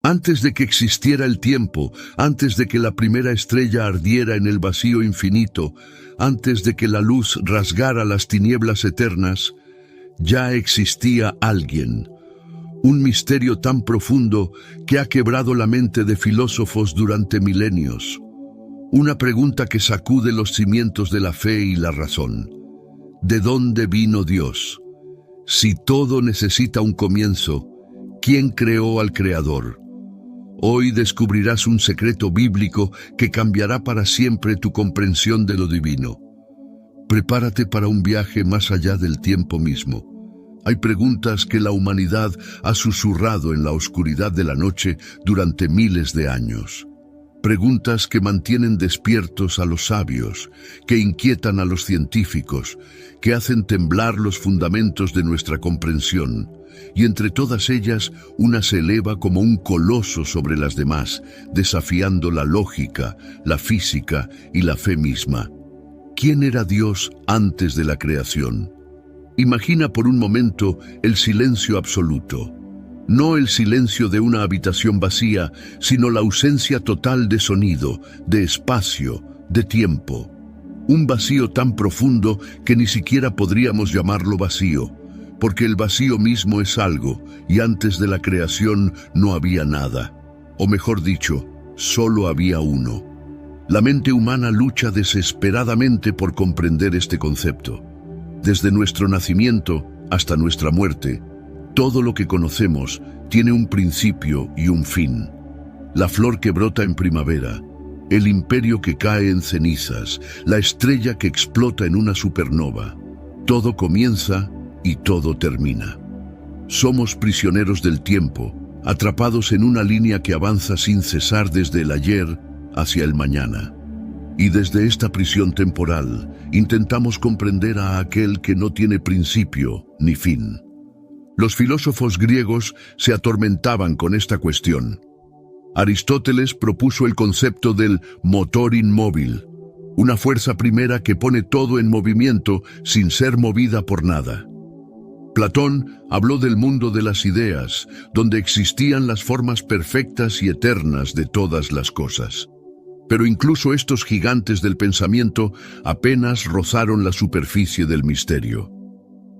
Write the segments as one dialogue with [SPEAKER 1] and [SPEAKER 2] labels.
[SPEAKER 1] Antes de que existiera el tiempo, antes de que la primera estrella ardiera en el vacío infinito, antes de que la luz rasgara las tinieblas eternas, ya existía alguien. Un misterio tan profundo que ha quebrado la mente de filósofos durante milenios. Una pregunta que sacude los cimientos de la fe y la razón. ¿De dónde vino Dios? Si todo necesita un comienzo, ¿quién creó al Creador? Hoy descubrirás un secreto bíblico que cambiará para siempre tu comprensión de lo divino. Prepárate para un viaje más allá del tiempo mismo. Hay preguntas que la humanidad ha susurrado en la oscuridad de la noche durante miles de años. Preguntas que mantienen despiertos a los sabios, que inquietan a los científicos, que hacen temblar los fundamentos de nuestra comprensión. Y entre todas ellas, una se eleva como un coloso sobre las demás, desafiando la lógica, la física y la fe misma. ¿Quién era Dios antes de la creación? Imagina por un momento el silencio absoluto. No el silencio de una habitación vacía, sino la ausencia total de sonido, de espacio, de tiempo. Un vacío tan profundo que ni siquiera podríamos llamarlo vacío, porque el vacío mismo es algo, y antes de la creación no había nada. O mejor dicho, solo había uno. La mente humana lucha desesperadamente por comprender este concepto. Desde nuestro nacimiento hasta nuestra muerte, todo lo que conocemos tiene un principio y un fin. La flor que brota en primavera, el imperio que cae en cenizas, la estrella que explota en una supernova. Todo comienza y todo termina. Somos prisioneros del tiempo, atrapados en una línea que avanza sin cesar desde el ayer hacia el mañana. Y desde esta prisión temporal, intentamos comprender a aquel que no tiene principio ni fin. Los filósofos griegos se atormentaban con esta cuestión. Aristóteles propuso el concepto del motor inmóvil, una fuerza primera que pone todo en movimiento sin ser movida por nada. Platón habló del mundo de las ideas, donde existían las formas perfectas y eternas de todas las cosas. Pero incluso estos gigantes del pensamiento apenas rozaron la superficie del misterio.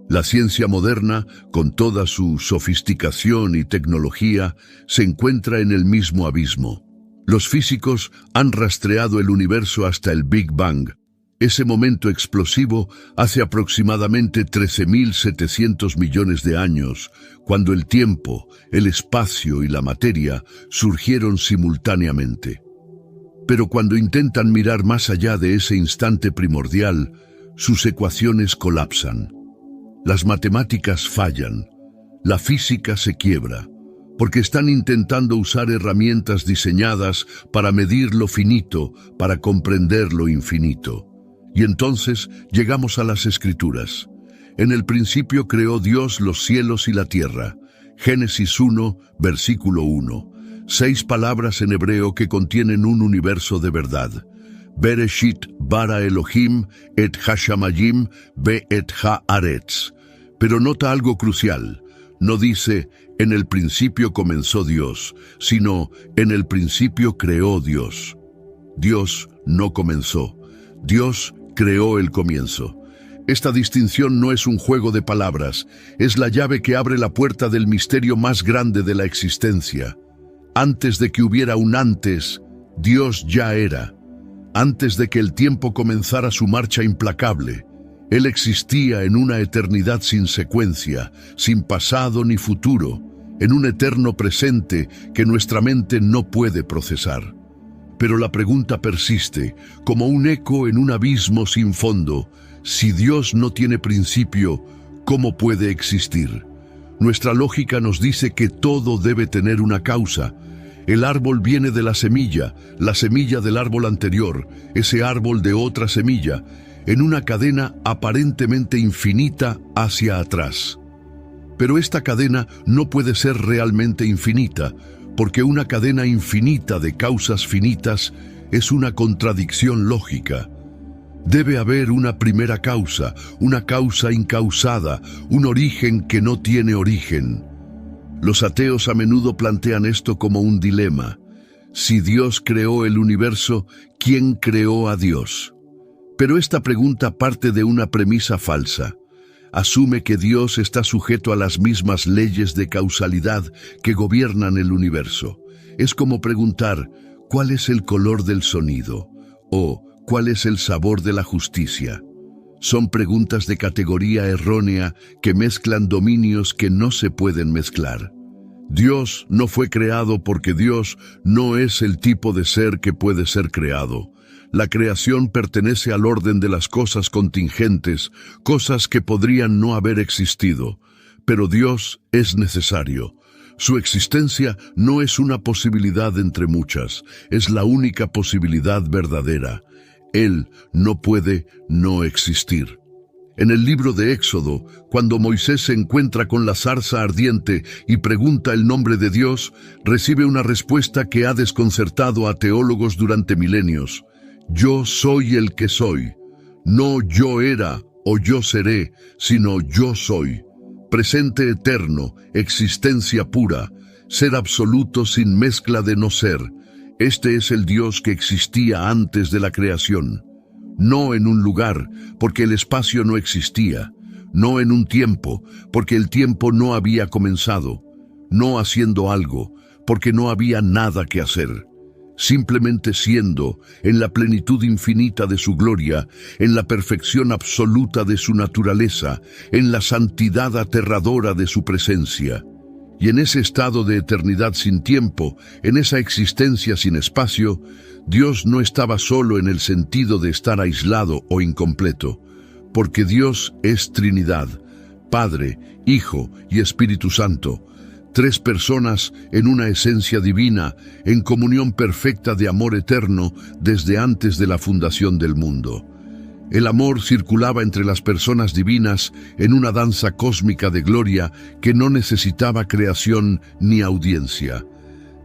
[SPEAKER 1] La ciencia moderna, con toda su sofisticación y tecnología, se encuentra en el mismo abismo. Los físicos han rastreado el universo hasta el Big Bang, ese momento explosivo hace aproximadamente 13.700 millones de años, cuando el tiempo, el espacio y la materia surgieron simultáneamente. Pero cuando intentan mirar más allá de ese instante primordial, sus ecuaciones colapsan. Las matemáticas fallan, la física se quiebra, porque están intentando usar herramientas diseñadas para medir lo finito, para comprender lo infinito. Y entonces llegamos a las Escrituras. En el principio creó Dios los cielos y la tierra. Génesis 1, versículo 1. 6 palabras en hebreo que contienen un universo de verdad. Bereshit bara Elohim et hashamayim be et haaretz. Pero nota algo crucial. No dice, en el principio comenzó Dios, sino, en el principio creó Dios. Dios no comenzó. Dios creó el comienzo. Esta distinción no es un juego de palabras, es la llave que abre la puerta del misterio más grande de la existencia. Antes de que hubiera un antes, Dios ya era. Antes de que el tiempo comenzara su marcha implacable, Él existía en una eternidad sin secuencia, sin pasado ni futuro, en un eterno presente que nuestra mente no puede procesar. Pero la pregunta persiste, como un eco en un abismo sin fondo. Si Dios no tiene principio, ¿cómo puede existir? Nuestra lógica nos dice que todo debe tener una causa. El árbol viene de la semilla del árbol anterior, ese árbol de otra semilla, en una cadena aparentemente infinita hacia atrás. Pero esta cadena no puede ser realmente infinita, porque una cadena infinita de causas finitas es una contradicción lógica. Debe haber una primera causa, una causa incausada, un origen que no tiene origen. Los ateos a menudo plantean esto como un dilema. Si Dios creó el universo, ¿quién creó a Dios? Pero esta pregunta parte de una premisa falsa. Asume que Dios está sujeto a las mismas leyes de causalidad que gobiernan el universo. Es como preguntar, ¿cuál es el color del sonido? O, ¿cuál es el sabor de la justicia? Son preguntas de categoría errónea que mezclan dominios que no se pueden mezclar. Dios no fue creado porque Dios no es el tipo de ser que puede ser creado. La creación pertenece al orden de las cosas contingentes, cosas que podrían no haber existido. Pero Dios es necesario. Su existencia no es una posibilidad entre muchas, es la única posibilidad verdadera. Él no puede no existir. En el libro de Éxodo, cuando Moisés se encuentra con la zarza ardiente y pregunta el nombre de Dios, recibe una respuesta que ha desconcertado a teólogos durante milenios. Yo soy el que soy. No yo era o yo seré, sino yo soy. Presente eterno, existencia pura, ser absoluto sin mezcla de no ser. Este es el Dios que existía antes de la creación. No en un lugar, porque el espacio no existía. No en un tiempo, porque el tiempo no había comenzado. No haciendo algo, porque no había nada que hacer. Simplemente siendo, en la plenitud infinita de su gloria, en la perfección absoluta de su naturaleza, en la santidad aterradora de su presencia. Y en ese estado de eternidad sin tiempo, en esa existencia sin espacio, Dios no estaba solo en el sentido de estar aislado o incompleto, porque Dios es Trinidad, Padre, Hijo y Espíritu Santo, tres personas en una esencia divina, en comunión perfecta de amor eterno desde antes de la fundación del mundo. El amor circulaba entre las personas divinas en una danza cósmica de gloria que no necesitaba creación ni audiencia.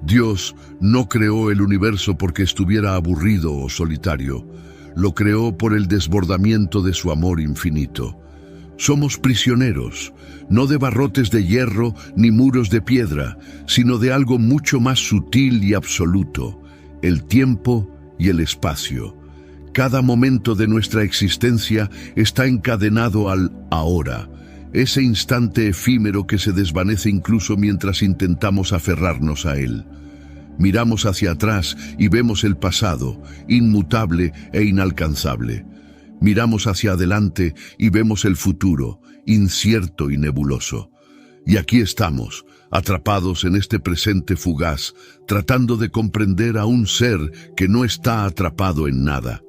[SPEAKER 1] Dios no creó el universo porque estuviera aburrido o solitario. Lo creó por el desbordamiento de su amor infinito. Somos prisioneros, no de barrotes de hierro ni muros de piedra, sino de algo mucho más sutil y absoluto, el tiempo y el espacio. Cada momento de nuestra existencia está encadenado al ahora, ese instante efímero que se desvanece incluso mientras intentamos aferrarnos a él. Miramos hacia atrás y vemos el pasado, inmutable e inalcanzable. Miramos hacia adelante y vemos el futuro, incierto y nebuloso. Y aquí estamos, atrapados en este presente fugaz, tratando de comprender a un ser que no está atrapado en nada.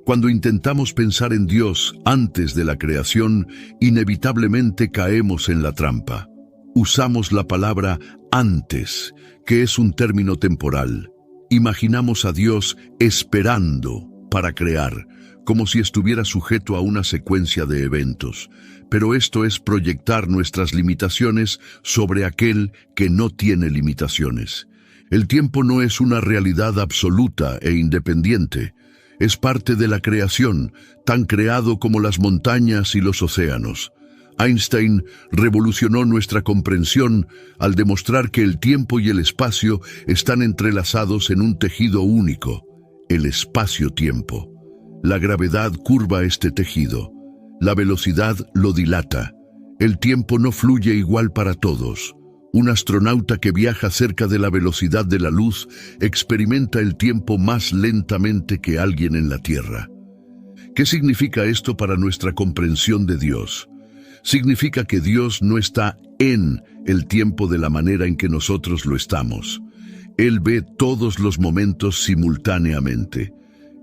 [SPEAKER 1] Cuando intentamos pensar en Dios antes de la creación, inevitablemente caemos en la trampa. Usamos la palabra antes, que es un término temporal. Imaginamos a Dios esperando para crear, como si estuviera sujeto a una secuencia de eventos. Pero esto es proyectar nuestras limitaciones sobre aquel que no tiene limitaciones. El tiempo no es una realidad absoluta e independiente. Es parte de la creación, tan creado como las montañas y los océanos. Einstein revolucionó nuestra comprensión al demostrar que el tiempo y el espacio están entrelazados en un tejido único, el espacio-tiempo. La gravedad curva este tejido. La velocidad lo dilata. El tiempo no fluye igual para todos. Un astronauta que viaja cerca de la velocidad de la luz experimenta el tiempo más lentamente que alguien en la Tierra. ¿Qué significa esto para nuestra comprensión de Dios? Significa que Dios no está en el tiempo de la manera en que nosotros lo estamos. Él ve todos los momentos simultáneamente.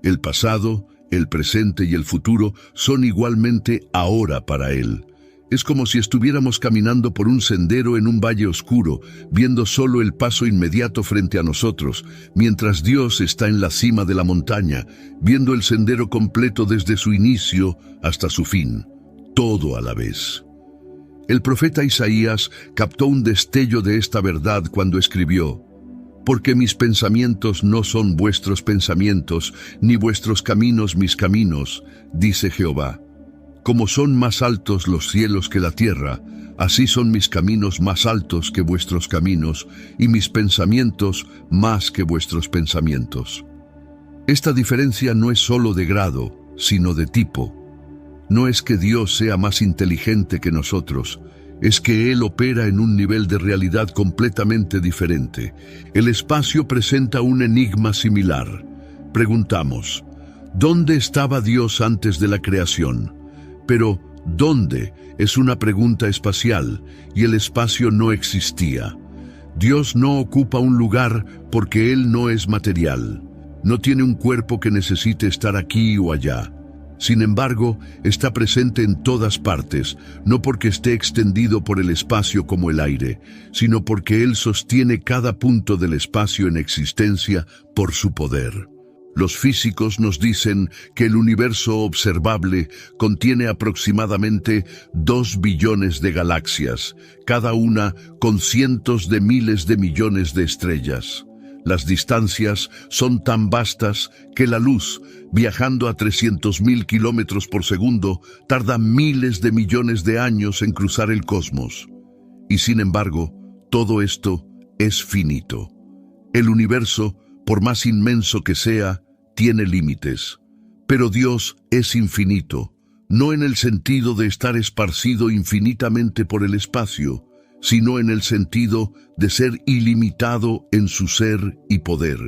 [SPEAKER 1] El pasado, el presente y el futuro son igualmente ahora para Él. Es como si estuviéramos caminando por un sendero en un valle oscuro, viendo solo el paso inmediato frente a nosotros, mientras Dios está en la cima de la montaña, viendo el sendero completo desde su inicio hasta su fin, todo a la vez. El profeta Isaías captó un destello de esta verdad cuando escribió: «Porque mis pensamientos no son vuestros pensamientos, ni vuestros caminos mis caminos, dice Jehová». Como son más altos los cielos que la tierra, así son mis caminos más altos que vuestros caminos, y mis pensamientos más que vuestros pensamientos. Esta diferencia no es solo de grado, sino de tipo. No es que Dios sea más inteligente que nosotros, es que Él opera en un nivel de realidad completamente diferente. El espacio presenta un enigma similar. Preguntamos, ¿dónde estaba Dios antes de la creación? Pero, ¿dónde? Es una pregunta espacial, y el espacio no existía. Dios no ocupa un lugar porque Él no es material. No tiene un cuerpo que necesite estar aquí o allá. Sin embargo, está presente en todas partes, no porque esté extendido por el espacio como el aire, sino porque Él sostiene cada punto del espacio en existencia por su poder. Los físicos nos dicen que el universo observable contiene aproximadamente 2 billones de galaxias, cada una con cientos de miles de millones de estrellas. Las distancias son tan vastas que la luz, viajando a 300.000 kilómetros por segundo, tarda miles de millones de años en cruzar el cosmos. Y sin embargo, todo esto es finito. El universo, por más inmenso que sea, tiene límites. Pero Dios es infinito, no en el sentido de estar esparcido infinitamente por el espacio, sino en el sentido de ser ilimitado en su ser y poder.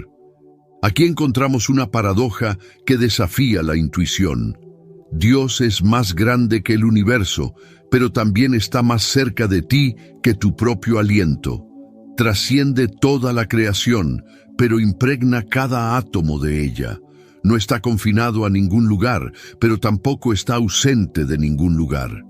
[SPEAKER 1] Aquí encontramos una paradoja que desafía la intuición. Dios es más grande que el universo, pero también está más cerca de ti que tu propio aliento. Trasciende toda la creación, pero impregna cada átomo de ella. No está confinado a ningún lugar, pero tampoco está ausente de ningún lugar.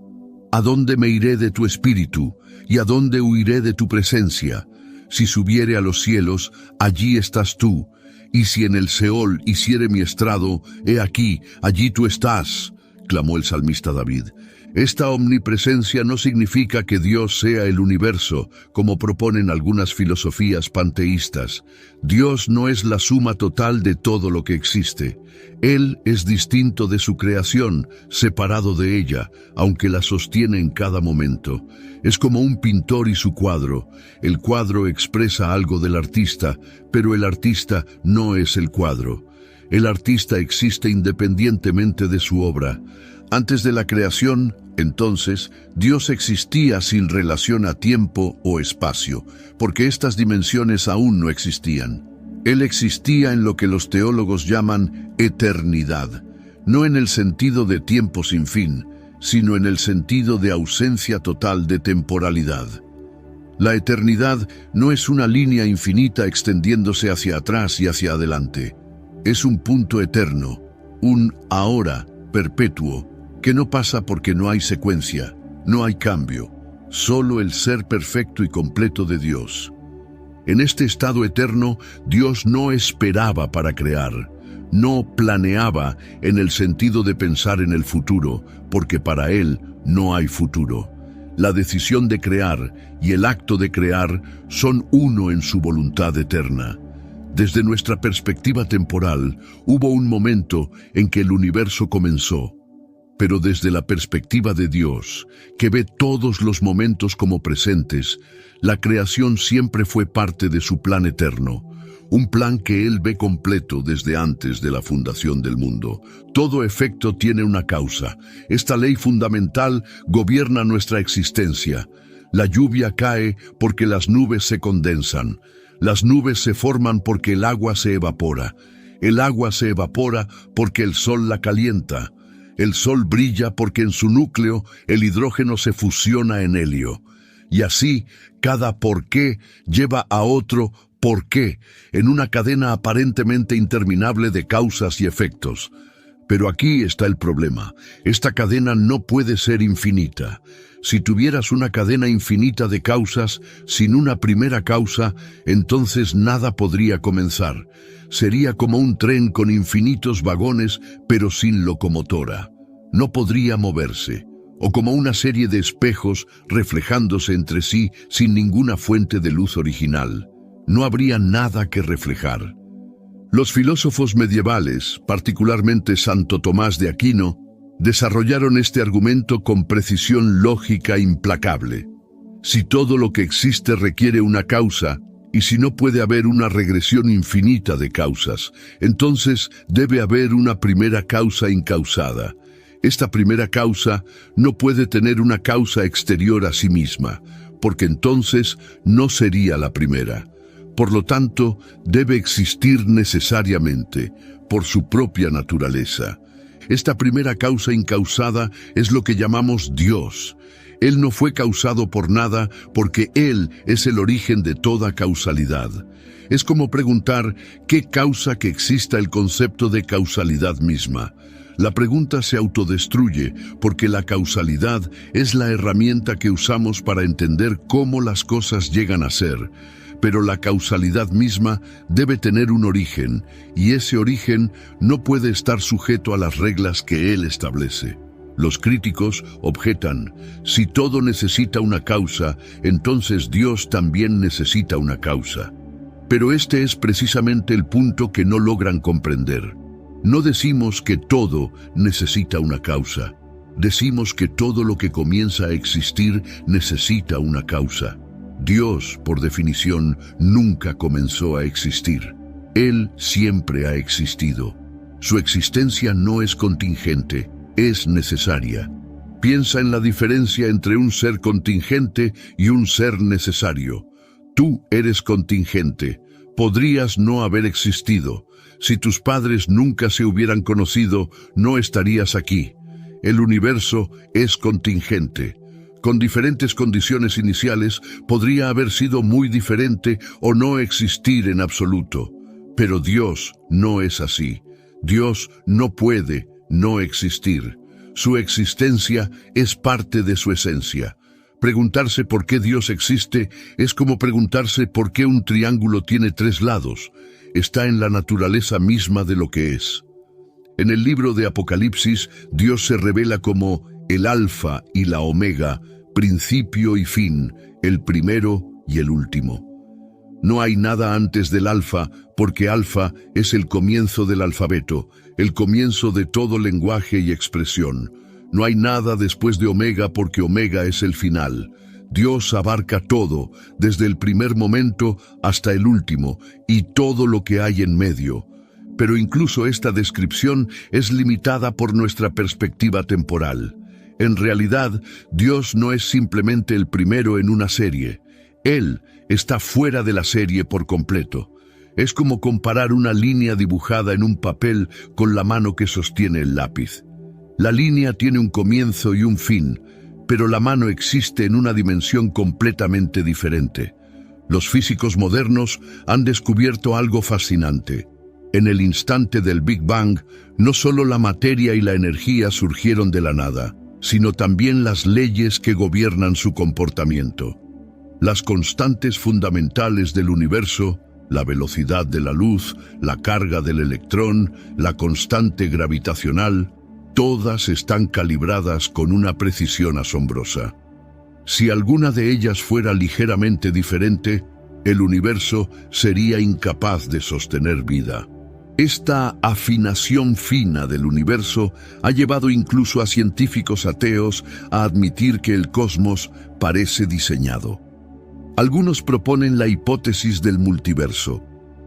[SPEAKER 1] ¿A dónde me iré de tu espíritu? ¿Y a dónde huiré de tu presencia? Si subiere a los cielos, allí estás tú. Y si en el Seol hiciere mi estrado, he aquí, allí tú estás, clamó el salmista David. Esta omnipresencia no significa que Dios sea el universo, como proponen algunas filosofías panteístas. Dios no es la suma total de todo lo que existe. Él es distinto de su creación, separado de ella, aunque la sostiene en cada momento. Es como un pintor y su cuadro. El cuadro expresa algo del artista, pero el artista no es el cuadro. El artista existe independientemente de su obra. Antes de la creación, entonces, Dios existía sin relación a tiempo o espacio, porque estas dimensiones aún no existían. Él existía en lo que los teólogos llaman eternidad, no en el sentido de tiempo sin fin, sino en el sentido de ausencia total de temporalidad. La eternidad no es una línea infinita extendiéndose hacia atrás y hacia adelante. Es un punto eterno, un ahora perpetuo, que no pasa porque no hay secuencia, no hay cambio, solo el ser perfecto y completo de Dios. En este estado eterno, Dios no esperaba para crear, no planeaba en el sentido de pensar en el futuro, porque para Él no hay futuro. La decisión de crear y el acto de crear son uno en su voluntad eterna. Desde nuestra perspectiva temporal, hubo un momento en que el universo comenzó. Pero desde la perspectiva de Dios, que ve todos los momentos como presentes, la creación siempre fue parte de su plan eterno, un plan que Él ve completo desde antes de la fundación del mundo. Todo efecto tiene una causa. Esta ley fundamental gobierna nuestra existencia. La lluvia cae porque las nubes se condensan. Las nubes se forman porque el agua se evapora. El agua se evapora porque el sol la calienta. El sol brilla porque en su núcleo el hidrógeno se fusiona en helio. Y así, cada por qué lleva a otro por qué, en una cadena aparentemente interminable de causas y efectos. Pero aquí está el problema. Esta cadena no puede ser infinita. Si tuvieras una cadena infinita de causas, sin una primera causa, entonces nada podría comenzar. Sería como un tren con infinitos vagones, pero sin locomotora. No podría moverse. O como una serie de espejos reflejándose entre sí sin ninguna fuente de luz original. No habría nada que reflejar. Los filósofos medievales, particularmente Santo Tomás de Aquino, Desarrollaron este argumento con precisión lógica implacable. Si todo lo que existe requiere una causa, y si no puede haber una regresión infinita de causas, entonces debe haber una primera causa incausada. Esta primera causa no puede tener una causa exterior a sí misma, porque entonces no sería la primera. Por lo tanto, debe existir necesariamente, por su propia naturaleza. Esta primera causa incausada es lo que llamamos Dios. Él no fue causado por nada porque Él es el origen de toda causalidad. Es como preguntar qué causa que exista el concepto de causalidad misma. La pregunta se autodestruye porque la causalidad es la herramienta que usamos para entender cómo las cosas llegan a ser. Pero la causalidad misma debe tener un origen, y ese origen no puede estar sujeto a las reglas que Él establece. Los críticos objetan, si todo necesita una causa, entonces Dios también necesita una causa. Pero este es precisamente el punto que no logran comprender. No decimos que todo necesita una causa. Decimos que todo lo que comienza a existir necesita una causa. Dios, por definición, nunca comenzó a existir. Él siempre ha existido. Su existencia no es contingente, es necesaria. Piensa en la diferencia entre un ser contingente y un ser necesario. Tú eres contingente. Podrías no haber existido. Si tus padres nunca se hubieran conocido, no estarías aquí. El universo es contingente. Con diferentes condiciones iniciales, podría haber sido muy diferente o no existir en absoluto. Pero Dios no es así. Dios no puede no existir. Su existencia es parte de su esencia. Preguntarse por qué Dios existe es como preguntarse por qué un triángulo tiene 3 lados. Está en la naturaleza misma de lo que es. En el libro de Apocalipsis, Dios se revela como el Alfa y la Omega, principio y fin, el primero y el último. No hay nada antes del Alfa, porque Alfa es el comienzo del alfabeto, el comienzo de todo lenguaje y expresión. No hay nada después de Omega, porque Omega es el final. Dios abarca todo, desde el primer momento hasta el último, y todo lo que hay en medio. Pero incluso esta descripción es limitada por nuestra perspectiva temporal. En realidad, Dios no es simplemente el primero en una serie. Él está fuera de la serie por completo. Es como comparar una línea dibujada en un papel con la mano que sostiene el lápiz. La línea tiene un comienzo y un fin, pero la mano existe en una dimensión completamente diferente. Los físicos modernos han descubierto algo fascinante. En el instante del Big Bang, no solo la materia y la energía surgieron de la nada, sino también las leyes que gobiernan su comportamiento. Las constantes fundamentales del universo, la velocidad de la luz, la carga del electrón, la constante gravitacional, todas están calibradas con una precisión asombrosa. Si alguna de ellas fuera ligeramente diferente, el universo sería incapaz de sostener vida. Esta afinación fina del universo ha llevado incluso a científicos ateos a admitir que el cosmos parece diseñado. Algunos proponen la hipótesis del multiverso.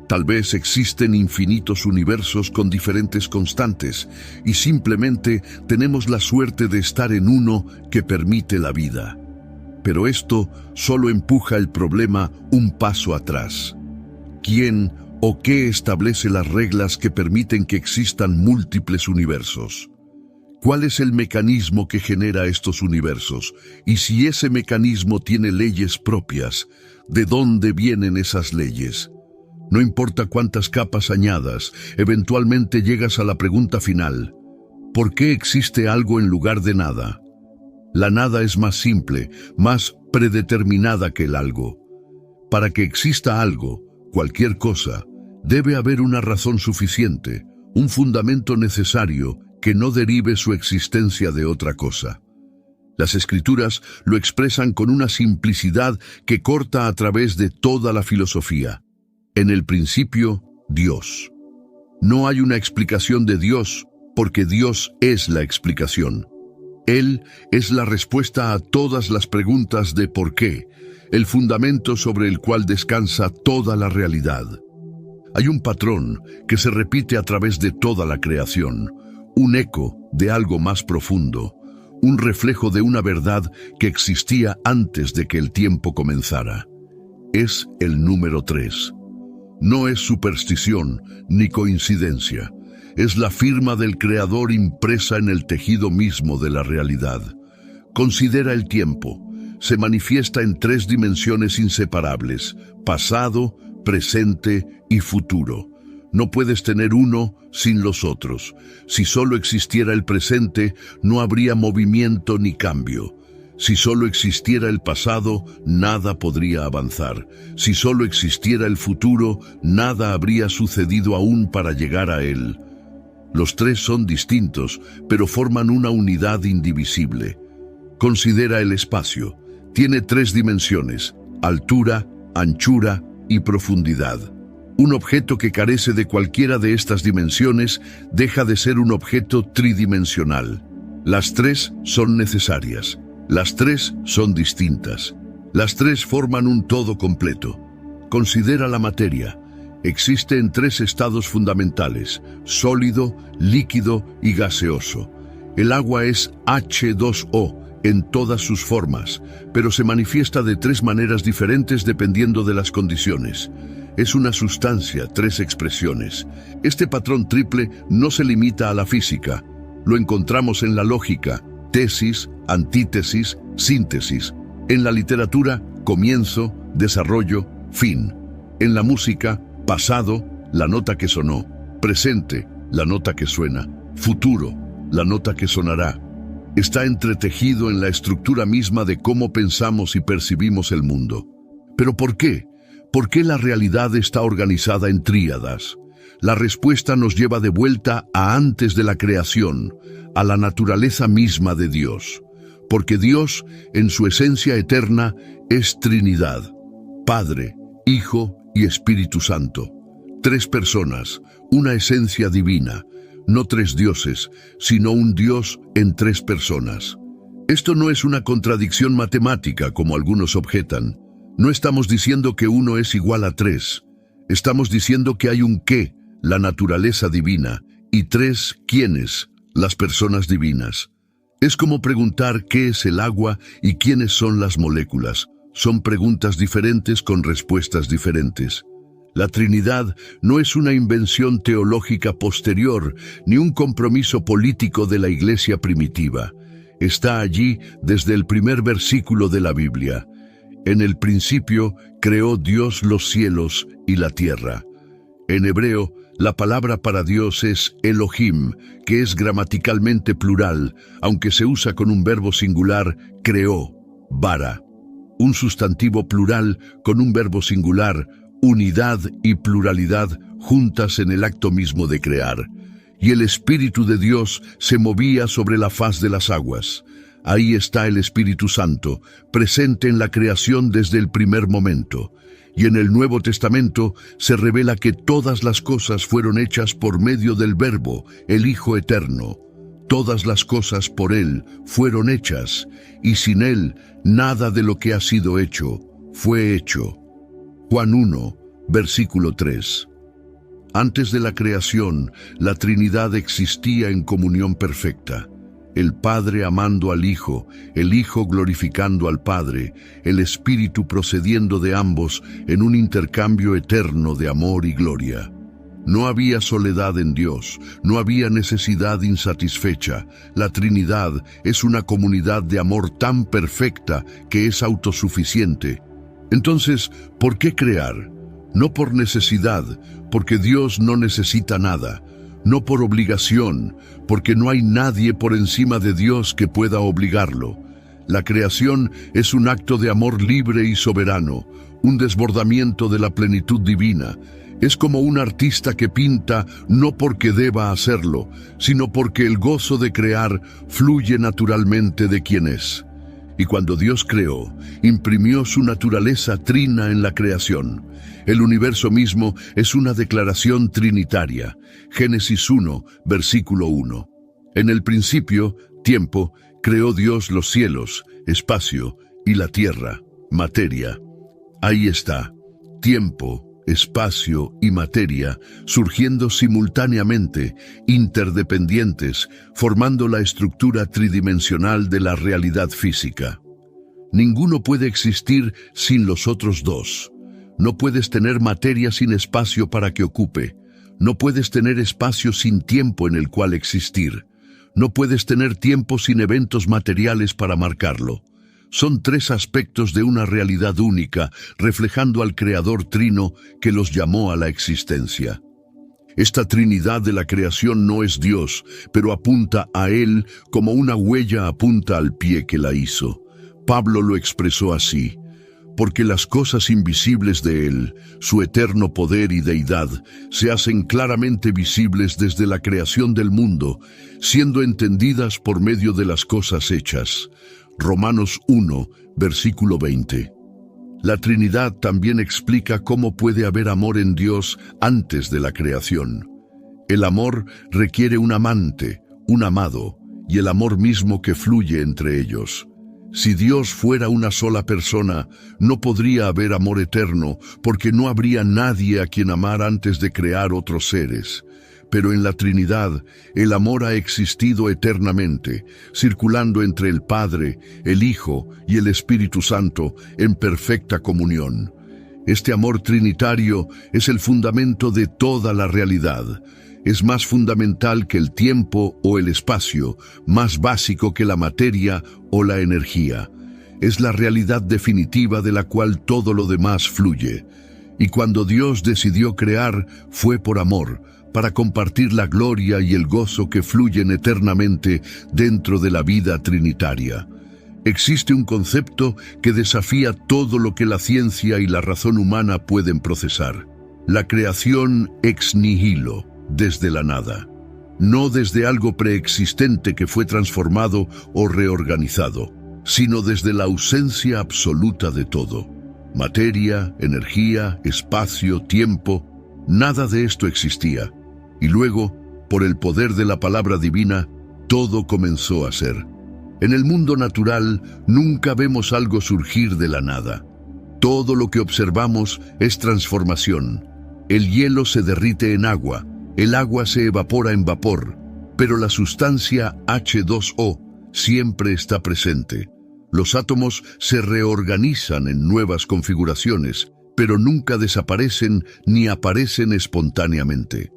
[SPEAKER 1] Tal vez existen infinitos universos con diferentes constantes y simplemente tenemos la suerte de estar en uno que permite la vida. Pero esto solo empuja el problema un paso atrás. ¿Quién o qué establece las reglas que permiten que existan múltiples universos? ¿Cuál es el mecanismo que genera estos universos? Y si ese mecanismo tiene leyes propias, ¿de dónde vienen esas leyes? No importa cuántas capas añadas, eventualmente llegas a la pregunta final. ¿Por qué existe algo en lugar de nada? La nada es más simple, más predeterminada que el algo. Para que exista algo, cualquier cosa, debe haber una razón suficiente, un fundamento necesario que no derive su existencia de otra cosa. Las Escrituras lo expresan con una simplicidad que corta a través de toda la filosofía. En el principio, Dios. No hay una explicación de Dios, porque Dios es la explicación. Él es la respuesta a todas las preguntas de por qué, el fundamento sobre el cual descansa toda la realidad. Hay un patrón que se repite a través de toda la creación, un eco de algo más profundo, un reflejo de una verdad que existía antes de que el tiempo comenzara. Es el número 3. No es superstición ni coincidencia. Es la firma del Creador impresa en el tejido mismo de la realidad. Considera el tiempo. Se manifiesta en 3 dimensiones inseparables: pasado, presente y futuro. No puedes tener uno sin los otros. Si solo existiera el presente, no habría movimiento ni cambio. Si solo existiera el pasado, nada podría avanzar. Si solo existiera el futuro, nada habría sucedido aún para llegar a él. Los 3 son distintos, pero forman una unidad indivisible. Considera el espacio. Tiene 3 dimensiones: altura, anchura y profundidad. Un objeto que carece de cualquiera de estas dimensiones deja de ser un objeto tridimensional. Las 3 son necesarias. Las 3 son distintas. Las 3 forman un todo completo. Considera la materia. Existe en 3 estados fundamentales: sólido, líquido y gaseoso. El agua es H2O en todas sus formas, pero se manifiesta de 3 maneras diferentes dependiendo de las condiciones. Es una sustancia, 3 expresiones. Este patrón triple no se limita a la física. Lo encontramos en la lógica: tesis, antítesis, síntesis. En la literatura: comienzo, desarrollo, fin. En la música: pasado, la nota que sonó; presente, la nota que suena; futuro, la nota que sonará. Está entretejido en la estructura misma de cómo pensamos y percibimos el mundo. ¿Pero por qué? ¿Por qué la realidad está organizada en tríadas? La respuesta nos lleva de vuelta a antes de la creación, a la naturaleza misma de Dios. Porque Dios, en su esencia eterna, es Trinidad: Padre, Hijo y Espíritu Santo. 3 personas, una esencia divina. No 3 dioses, sino un Dios en 3 personas. Esto no es una contradicción matemática, como algunos objetan. No estamos diciendo que 1 es igual a 3. Estamos diciendo que hay un qué, la naturaleza divina, y 3 quiénes, las personas divinas. Es como preguntar qué es el agua y quiénes son las moléculas. Son preguntas diferentes con respuestas diferentes. La Trinidad no es una invención teológica posterior, ni un compromiso político de la Iglesia primitiva. Está allí desde el primer versículo de la Biblia. En el principio creó Dios los cielos y la tierra. En hebreo, la palabra para Dios es Elohim, que es gramaticalmente plural, aunque se usa con un verbo singular: creó, bara. Un sustantivo plural con un verbo singular: unidad y pluralidad juntas en el acto mismo de crear. Y el Espíritu de Dios se movía sobre la faz de las aguas. Ahí está el Espíritu Santo, presente en la creación desde el primer momento. Y en el Nuevo Testamento se revela que todas las cosas fueron hechas por medio del Verbo, el Hijo Eterno. Todas las cosas por Él fueron hechas, y sin Él nada de lo que ha sido hecho fue hecho. Juan 1, versículo 3. Antes de la creación, la Trinidad existía en comunión perfecta. El Padre amando al Hijo, el Hijo glorificando al Padre, el Espíritu procediendo de ambos en un intercambio eterno de amor y gloria. No había soledad en Dios, no había necesidad insatisfecha. La Trinidad es una comunidad de amor tan perfecta que es autosuficiente. Entonces, ¿por qué crear? No por necesidad, porque Dios no necesita nada. No por obligación, porque no hay nadie por encima de Dios que pueda obligarlo. La creación es un acto de amor libre y soberano, un desbordamiento de la plenitud divina. Es como un artista que pinta no porque deba hacerlo, sino porque el gozo de crear fluye naturalmente de quien es. Y cuando Dios creó, imprimió su naturaleza trina en la creación. El universo mismo es una declaración trinitaria. Génesis 1, versículo 1. En el principio, tiempo, creó Dios los cielos, espacio, y la tierra, materia. Ahí está, tiempo, espacio y materia, surgiendo simultáneamente, interdependientes, formando la estructura tridimensional de la realidad física. Ninguno puede existir sin los otros dos. No puedes tener materia sin espacio para que ocupe. No puedes tener espacio sin tiempo en el cual existir. No puedes tener tiempo sin eventos materiales para marcarlo. Son tres aspectos de una realidad única, reflejando al Creador Trino que los llamó a la existencia. Esta Trinidad de la creación no es Dios, pero apunta a Él como una huella apunta al pie que la hizo. Pablo lo expresó así: porque las cosas invisibles de Él, su eterno poder y deidad, se hacen claramente visibles desde la creación del mundo, siendo entendidas por medio de las cosas hechas. Romanos 1, versículo 20. La Trinidad también explica cómo puede haber amor en Dios antes de la creación. El amor requiere un amante, un amado, y el amor mismo que fluye entre ellos. Si Dios fuera una sola persona, no podría haber amor eterno, porque no habría nadie a quien amar antes de crear otros seres. Pero en la Trinidad, el amor ha existido eternamente, circulando entre el Padre, el Hijo y el Espíritu Santo en perfecta comunión. Este amor trinitario es el fundamento de toda la realidad. Es más fundamental que el tiempo o el espacio, más básico que la materia o la energía. Es la realidad definitiva de la cual todo lo demás fluye. Y cuando Dios decidió crear, fue por amor, para compartir la gloria y el gozo que fluyen eternamente dentro de la vida trinitaria. Existe un concepto que desafía todo lo que la ciencia y la razón humana pueden procesar: la creación ex nihilo, desde la nada. No desde algo preexistente que fue transformado o reorganizado, sino desde la ausencia absoluta de todo. Materia, energía, espacio, tiempo, nada de esto existía. Y luego, por el poder de la palabra divina, todo comenzó a ser. En el mundo natural nunca vemos algo surgir de la nada. Todo lo que observamos es transformación. El hielo se derrite en agua, el agua se evapora en vapor, pero la sustancia H2O siempre está presente. Los átomos se reorganizan en nuevas configuraciones, pero nunca desaparecen ni aparecen espontáneamente.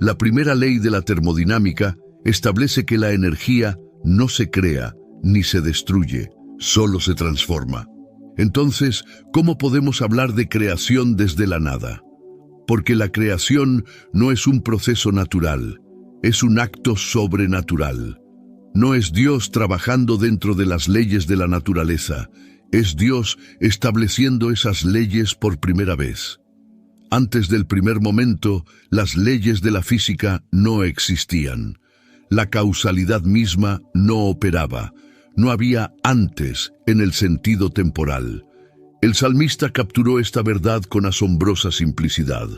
[SPEAKER 1] La primera ley de la termodinámica establece que la energía no se crea ni se destruye, solo se transforma. Entonces, ¿cómo podemos hablar de creación desde la nada? Porque la creación no es un proceso natural, es un acto sobrenatural. No es Dios trabajando dentro de las leyes de la naturaleza, es Dios estableciendo esas leyes por primera vez. Antes del primer momento, las leyes de la física no existían. La causalidad misma no operaba. No había antes en el sentido temporal. El salmista capturó esta verdad con asombrosa simplicidad.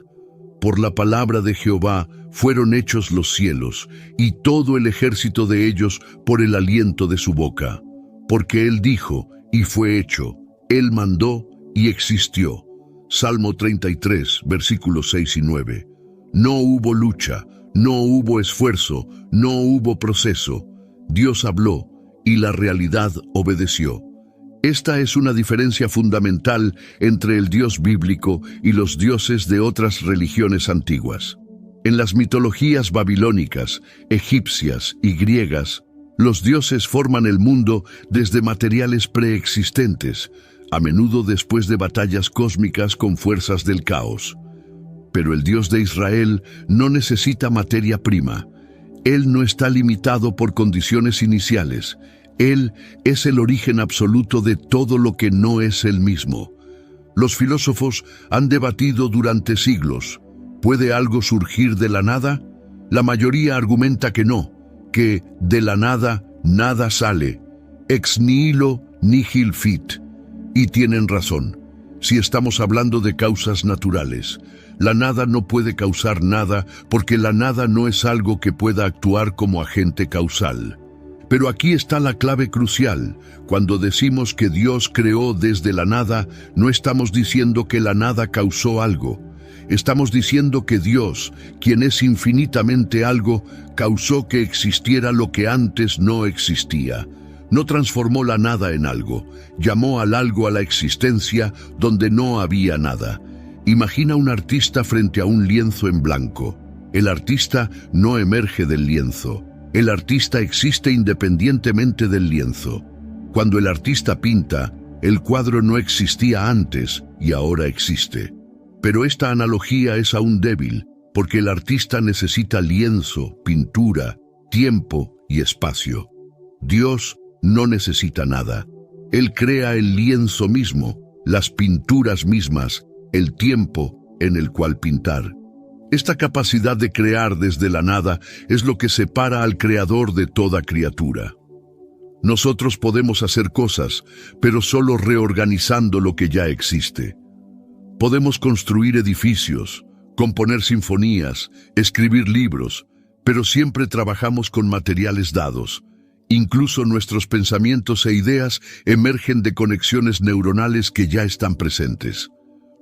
[SPEAKER 1] Por la palabra de Jehová fueron hechos los cielos, y todo el ejército de ellos por el aliento de su boca. Porque Él dijo, y fue hecho. Él mandó, y existió. Salmo 33, versículos 6 y 9. No hubo lucha, no hubo esfuerzo, no hubo proceso. Dios habló, y la realidad obedeció. Esta es una diferencia fundamental entre el Dios bíblico y los dioses de otras religiones antiguas. En las mitologías babilónicas, egipcias y griegas, los dioses forman el mundo desde materiales preexistentes, a menudo después de batallas cósmicas con fuerzas del caos. Pero el Dios de Israel no necesita materia prima. Él no está limitado por condiciones iniciales. Él es el origen absoluto de todo lo que no es Él mismo. Los filósofos han debatido durante siglos: ¿puede algo surgir de la nada? La mayoría argumenta que no, que de la nada nada sale. Ex nihilo nihil fit. Y tienen razón. Si estamos hablando de causas naturales, la nada no puede causar nada porque la nada no es algo que pueda actuar como agente causal. Pero aquí está la clave crucial. Cuando decimos que Dios creó desde la nada, no estamos diciendo que la nada causó algo. Estamos diciendo que Dios, quien es infinitamente algo, causó que existiera lo que antes no existía. No transformó la nada en algo, llamó al algo a la existencia donde no había nada. Imagina un artista frente a un lienzo en blanco. El artista no emerge del lienzo. El artista existe independientemente del lienzo. Cuando el artista pinta, el cuadro no existía antes y ahora existe. Pero esta analogía es aún débil, porque el artista necesita lienzo, pintura, tiempo y espacio. Dios no necesita nada. Él crea el lienzo mismo, las pinturas mismas, el tiempo en el cual pintar. Esta capacidad de crear desde la nada es lo que separa al creador de toda criatura. Nosotros podemos hacer cosas, pero solo reorganizando lo que ya existe. Podemos construir edificios, componer sinfonías, escribir libros, pero siempre trabajamos con materiales dados. Incluso nuestros pensamientos e ideas emergen de conexiones neuronales que ya están presentes.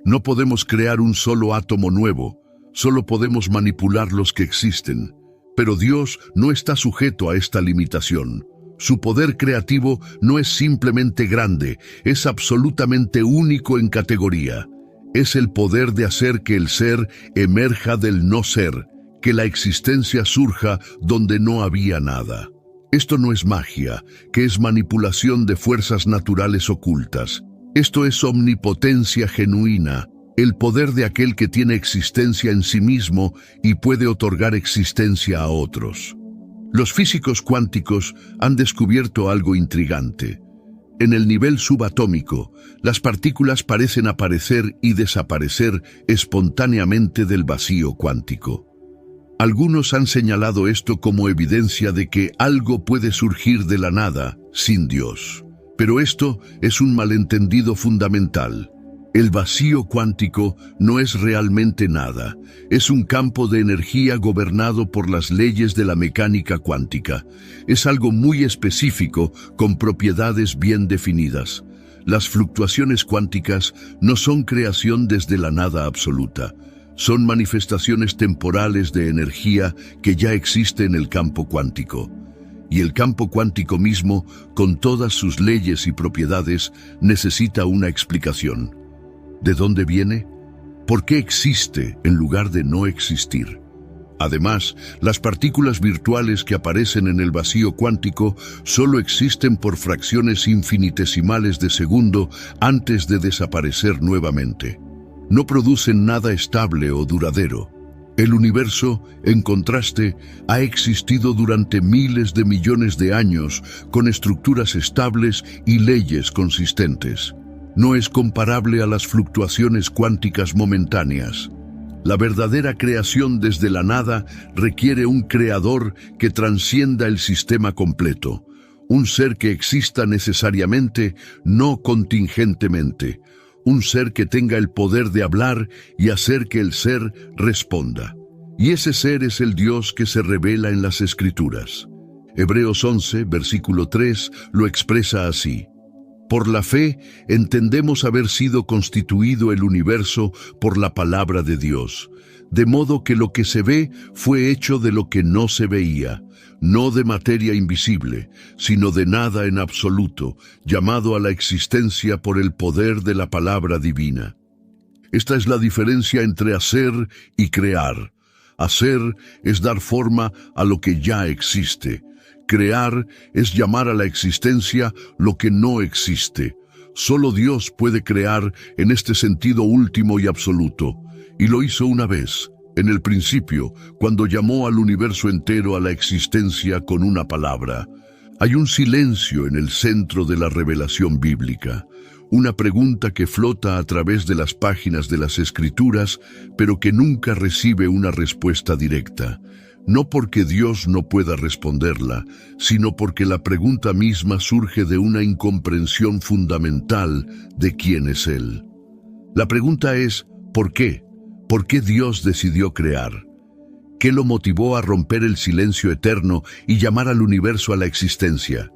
[SPEAKER 1] No podemos crear un solo átomo nuevo, solo podemos manipular los que existen. Pero Dios no está sujeto a esta limitación. Su poder creativo no es simplemente grande, es absolutamente único en categoría. Es el poder de hacer que el ser emerja del no ser, que la existencia surja donde no había nada. Esto no es magia, que es manipulación de fuerzas naturales ocultas. Esto es omnipotencia genuina, el poder de aquel que tiene existencia en sí mismo y puede otorgar existencia a otros. Los físicos cuánticos han descubierto algo intrigante. En el nivel subatómico, las partículas parecen aparecer y desaparecer espontáneamente del vacío cuántico. Algunos han señalado esto como evidencia de que algo puede surgir de la nada sin Dios. Pero esto es un malentendido fundamental. El vacío cuántico no es realmente nada. Es un campo de energía gobernado por las leyes de la mecánica cuántica. Es algo muy específico, con propiedades bien definidas. Las fluctuaciones cuánticas no son creación desde la nada absoluta. Son manifestaciones temporales de energía que ya existe en el campo cuántico. Y el campo cuántico mismo, con todas sus leyes y propiedades, necesita una explicación. ¿De dónde viene? ¿Por qué existe en lugar de no existir? Además, las partículas virtuales que aparecen en el vacío cuántico solo existen por fracciones infinitesimales de segundo antes de desaparecer nuevamente. No producen nada estable o duradero. El universo, en contraste, ha existido durante miles de millones de años con estructuras estables y leyes consistentes. No es comparable a las fluctuaciones cuánticas momentáneas. La verdadera creación desde la nada requiere un creador que trascienda el sistema completo, un ser que exista necesariamente, no contingentemente, un ser que tenga el poder de hablar y hacer que el ser responda. Y ese ser es el Dios que se revela en las Escrituras. Hebreos 11, versículo 3, lo expresa así. Por la fe entendemos haber sido constituido el universo por la palabra de Dios, de modo que lo que se ve fue hecho de lo que no se veía, no de materia invisible, sino de nada en absoluto, llamado a la existencia por el poder de la palabra divina. Esta es la diferencia entre hacer y crear. Hacer es dar forma a lo que ya existe. Crear es llamar a la existencia lo que no existe. Solo Dios puede crear en este sentido último y absoluto. Y lo hizo una vez, en el principio, cuando llamó al universo entero a la existencia con una palabra. Hay un silencio en el centro de la revelación bíblica. Una pregunta que flota a través de las páginas de las Escrituras, pero que nunca recibe una respuesta directa. no porque Dios no pueda responderla, sino porque la pregunta misma surge de una incomprensión fundamental de quién es Él. La pregunta es, ¿por qué? ¿Por qué Dios decidió crear? ¿Qué lo motivó a romper el silencio eterno y llamar al universo a la existencia?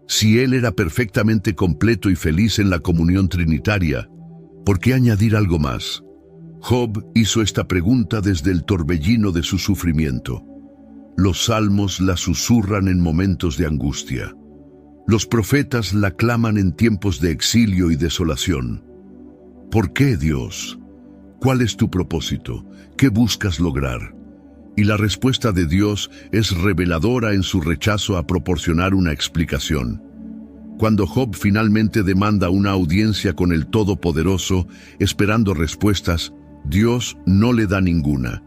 [SPEAKER 1] Si Él era perfectamente completo y feliz en la comunión trinitaria, ¿por qué añadir algo más? Job hizo esta pregunta desde el torbellino de su sufrimiento. Los salmos la susurran en momentos de angustia. Los profetas la claman en tiempos de exilio y desolación. ¿Por qué, Dios? ¿Cuál es tu propósito? ¿Qué buscas lograr? Y la respuesta de Dios es reveladora en su rechazo a proporcionar una explicación. Cuando Job finalmente demanda una audiencia con el Todopoderoso, esperando respuestas, Dios no le da ninguna.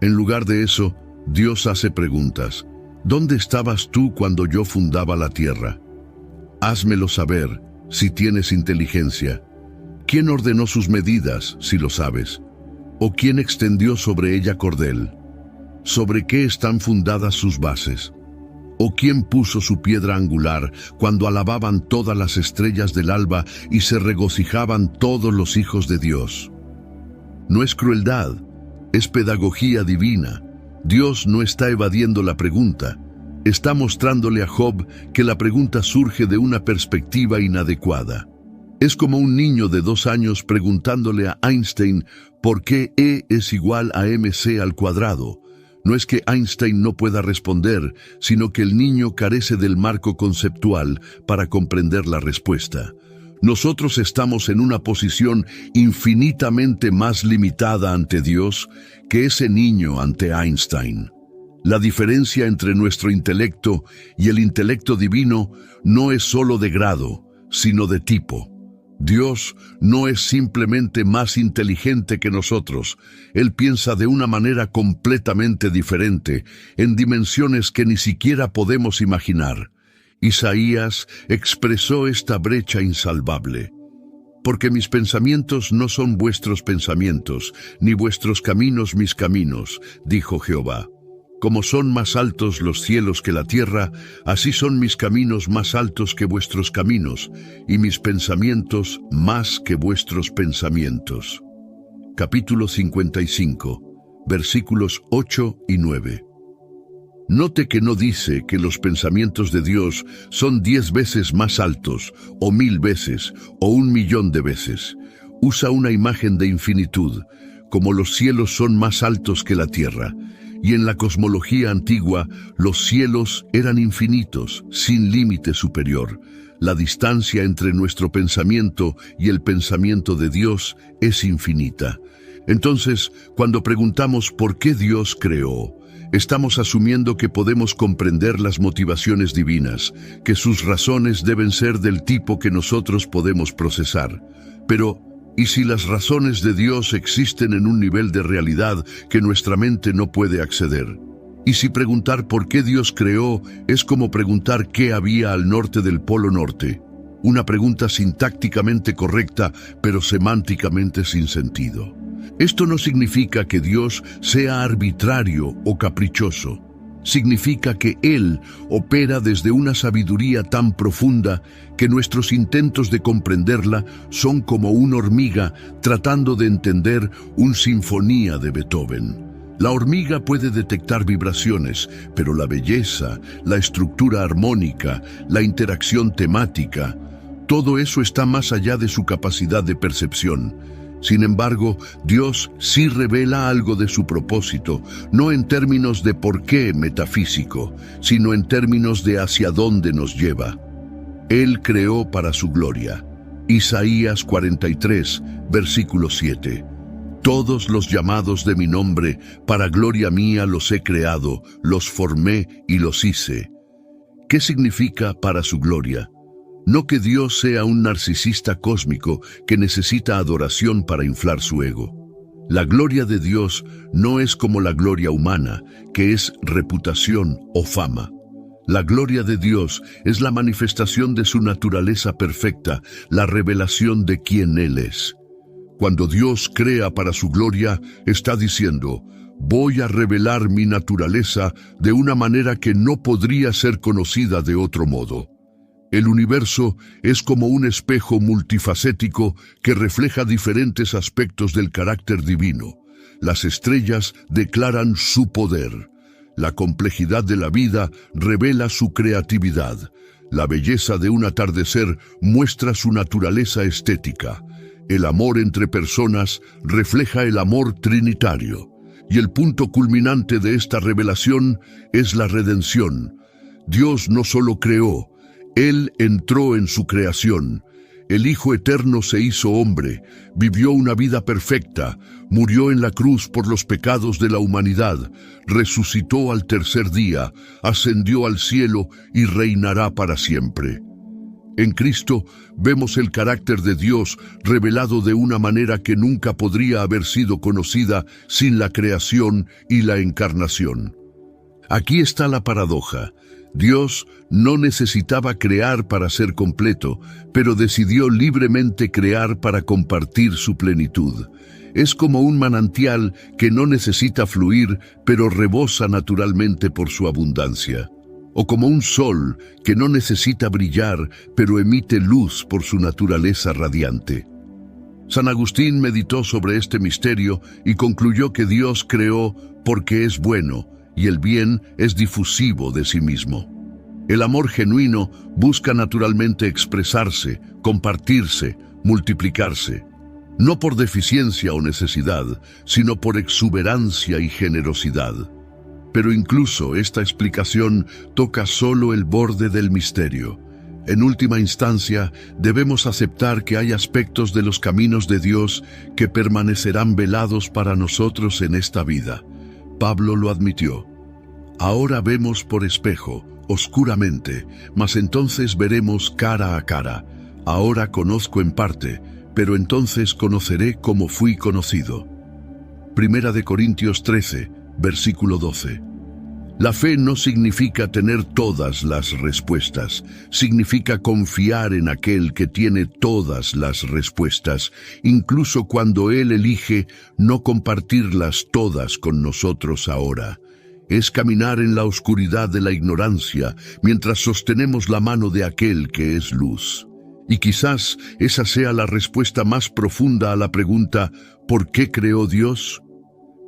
[SPEAKER 1] En lugar de eso, Dios hace preguntas. ¿Dónde estabas tú cuando yo fundaba la tierra? Házmelo saber, si tienes inteligencia. ¿Quién ordenó sus medidas, si lo sabes? ¿O quién extendió sobre ella cordel? ¿Sobre qué están fundadas sus bases? ¿O quién puso su piedra angular cuando alababan todas las estrellas del alba y se regocijaban todos los hijos de Dios? No es crueldad, es pedagogía divina. Dios no está evadiendo la pregunta. Está mostrándole a Job que la pregunta surge de una perspectiva inadecuada. Es como un niño de 2 años preguntándole a Einstein por qué E es igual a mc al cuadrado. No es que Einstein no pueda responder, sino que el niño carece del marco conceptual para comprender la respuesta. Nosotros estamos en una posición infinitamente más limitada ante Dios que ese niño ante Einstein. La diferencia entre nuestro intelecto y el intelecto divino no es solo de grado, sino de tipo. Dios no es simplemente más inteligente que nosotros. Él piensa de una manera completamente diferente, en dimensiones que ni siquiera podemos imaginar. Isaías expresó esta brecha insalvable. Porque mis pensamientos no son vuestros pensamientos, ni vuestros caminos mis caminos, dijo Jehová. Como son más altos los cielos que la tierra, así son mis caminos más altos que vuestros caminos, y mis pensamientos más que vuestros pensamientos. Capítulo 55, versículos 8 y 9. Note que no dice que los pensamientos de Dios son 10 veces más altos, o 1000 veces, o 1.000.000 de veces. Usa una imagen de infinitud, como los cielos son más altos que la tierra. Y en la cosmología antigua, los cielos eran infinitos, sin límite superior. La distancia entre nuestro pensamiento y el pensamiento de Dios es infinita. Entonces, cuando preguntamos por qué Dios creó, estamos asumiendo que podemos comprender las motivaciones divinas, que sus razones deben ser del tipo que nosotros podemos procesar. Pero, ¿y si las razones de Dios existen en un nivel de realidad que nuestra mente no puede acceder? ¿Y si preguntar por qué Dios creó es como preguntar qué había al norte del Polo Norte? Una pregunta sintácticamente correcta, pero semánticamente sin sentido. Esto no significa que Dios sea arbitrario o caprichoso. Significa que Él opera desde una sabiduría tan profunda que nuestros intentos de comprenderla son como una hormiga tratando de entender una sinfonía de Beethoven. La hormiga puede detectar vibraciones, pero la belleza, la estructura armónica, la interacción temática, todo eso está más allá de su capacidad de percepción. Sin embargo, Dios sí revela algo de su propósito, no en términos de por qué metafísico, sino en términos de hacia dónde nos lleva. Él creó para su gloria. Isaías 43, versículo 7. Todos los llamados de mi nombre, para gloria mía los he creado, los formé y los hice. ¿Qué significa para su gloria? No que Dios sea un narcisista cósmico que necesita adoración para inflar su ego. La gloria de Dios no es como la gloria humana, que es reputación o fama. La gloria de Dios es la manifestación de su naturaleza perfecta, la revelación de quién Él es. Cuando Dios crea para su gloria, está diciendo, Voy a revelar mi naturaleza de una manera que no podría ser conocida de otro modo. El universo es como un espejo multifacético que refleja diferentes aspectos del carácter divino. Las estrellas declaran su poder. La complejidad de la vida revela su creatividad. La belleza de un atardecer muestra su naturaleza estética. El amor entre personas refleja el amor trinitario. Y el punto culminante de esta revelación es la redención. Dios no solo creó, Él entró en su creación. El Hijo Eterno se hizo hombre, vivió una vida perfecta, murió en la cruz por los pecados de la humanidad, resucitó al tercer día, ascendió al cielo y reinará para siempre. En Cristo vemos el carácter de Dios revelado de una manera que nunca podría haber sido conocida sin la creación y la encarnación. Aquí está la paradoja. Dios no necesitaba crear para ser completo, pero decidió libremente crear para compartir su plenitud. Es como un manantial que no necesita fluir, pero rebosa naturalmente por su abundancia. O como un sol que no necesita brillar, pero emite luz por su naturaleza radiante. San Agustín meditó sobre este misterio y concluyó que Dios creó porque es bueno, y el bien es difusivo de sí mismo. El amor genuino busca naturalmente expresarse, compartirse, multiplicarse, no por deficiencia o necesidad, sino por exuberancia y generosidad. Pero incluso esta explicación toca solo el borde del misterio. En última instancia, debemos aceptar que hay aspectos de los caminos de Dios que permanecerán velados para nosotros en esta vida. Pablo lo admitió. Ahora vemos por espejo, oscuramente, mas entonces veremos cara a cara. Ahora conozco en parte, pero entonces conoceré como fui conocido. Primera de Corintios 13, versículo 12. La fe no significa tener todas las respuestas, significa confiar en aquel que tiene todas las respuestas, incluso cuando Él elige no compartirlas todas con nosotros ahora. Es caminar en la oscuridad de la ignorancia mientras sostenemos la mano de aquel que es luz. Y quizás esa sea la respuesta más profunda a la pregunta ¿por qué creó Dios?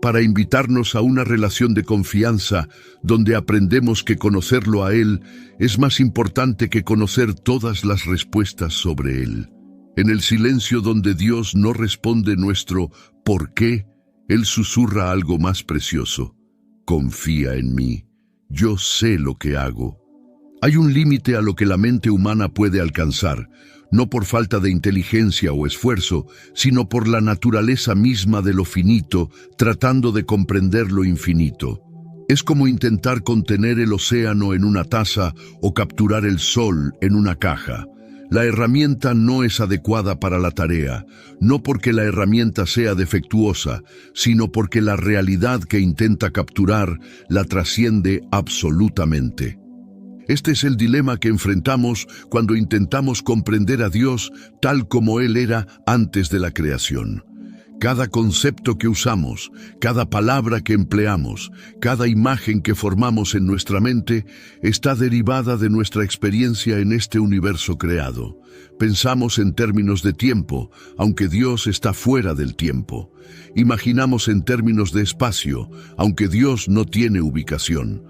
[SPEAKER 1] Para invitarnos a una relación de confianza donde aprendemos que conocerlo a Él es más importante que conocer todas las respuestas sobre Él. En el silencio donde Dios no responde nuestro ¿por qué?, Él susurra algo más precioso. Confía en mí, yo sé lo que hago. Hay un límite a lo que la mente humana puede alcanzar, no por falta de inteligencia o esfuerzo, sino por la naturaleza misma de lo finito, tratando de comprender lo infinito. Es como intentar contener el océano en una taza o capturar el sol en una caja. La herramienta no es adecuada para la tarea, no porque la herramienta sea defectuosa, sino porque la realidad que intenta capturar la trasciende absolutamente. Este es el dilema que enfrentamos cuando intentamos comprender a Dios tal como Él era antes de la creación. Cada concepto que usamos, cada palabra que empleamos, cada imagen que formamos en nuestra mente está derivada de nuestra experiencia en este universo creado. Pensamos en términos de tiempo, aunque Dios está fuera del tiempo. Imaginamos en términos de espacio, aunque Dios no tiene ubicación.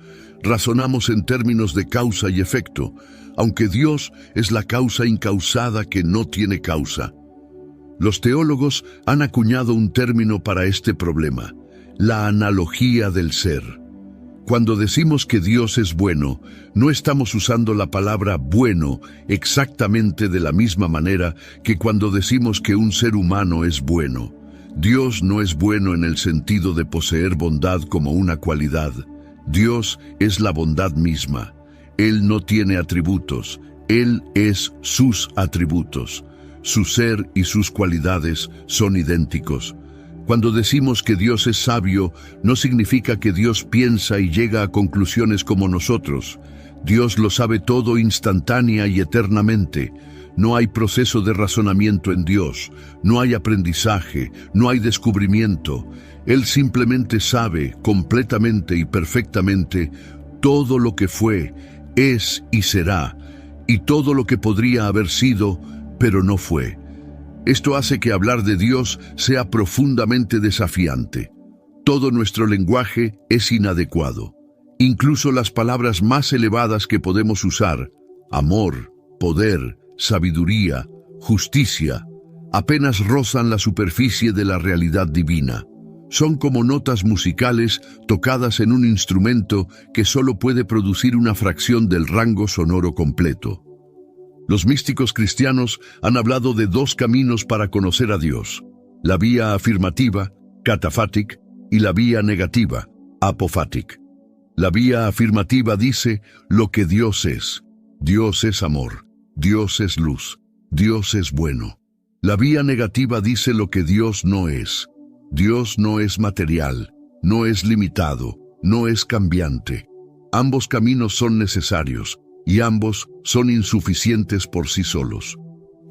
[SPEAKER 1] Razonamos en términos de causa y efecto, aunque Dios es la causa incausada que no tiene causa. Los teólogos han acuñado un término para este problema, la analogía del ser. Cuando decimos que Dios es bueno, no estamos usando la palabra bueno exactamente de la misma manera que cuando decimos que un ser humano es bueno. Dios no es bueno en el sentido de poseer bondad como una cualidad. Dios es la bondad misma. Él no tiene atributos, Él es sus atributos. Su ser y sus cualidades son idénticos. Cuando decimos que Dios es sabio, no significa que Dios piensa y llega a conclusiones como nosotros. Dios lo sabe todo instantánea y eternamente. No hay proceso de razonamiento en Dios, no hay aprendizaje, no hay descubrimiento. Él simplemente sabe completamente y perfectamente todo lo que fue, es y será, y todo lo que podría haber sido, pero no fue. Esto hace que hablar de Dios sea profundamente desafiante. Todo nuestro lenguaje es inadecuado. Incluso las palabras más elevadas que podemos usar, amor, poder, sabiduría, justicia, apenas rozan la superficie de la realidad divina. Son como notas musicales tocadas en un instrumento que solo puede producir una fracción del rango sonoro completo. Los místicos cristianos han hablado de dos caminos para conocer a Dios: la vía afirmativa, cataphatic, y la vía negativa, apophatic. La vía afirmativa dice lo que Dios es. Dios es amor, Dios es luz, Dios es bueno. La vía negativa dice lo que Dios no es. Dios no es material, no es limitado, no es cambiante. Ambos caminos son necesarios y ambos son insuficientes por sí solos.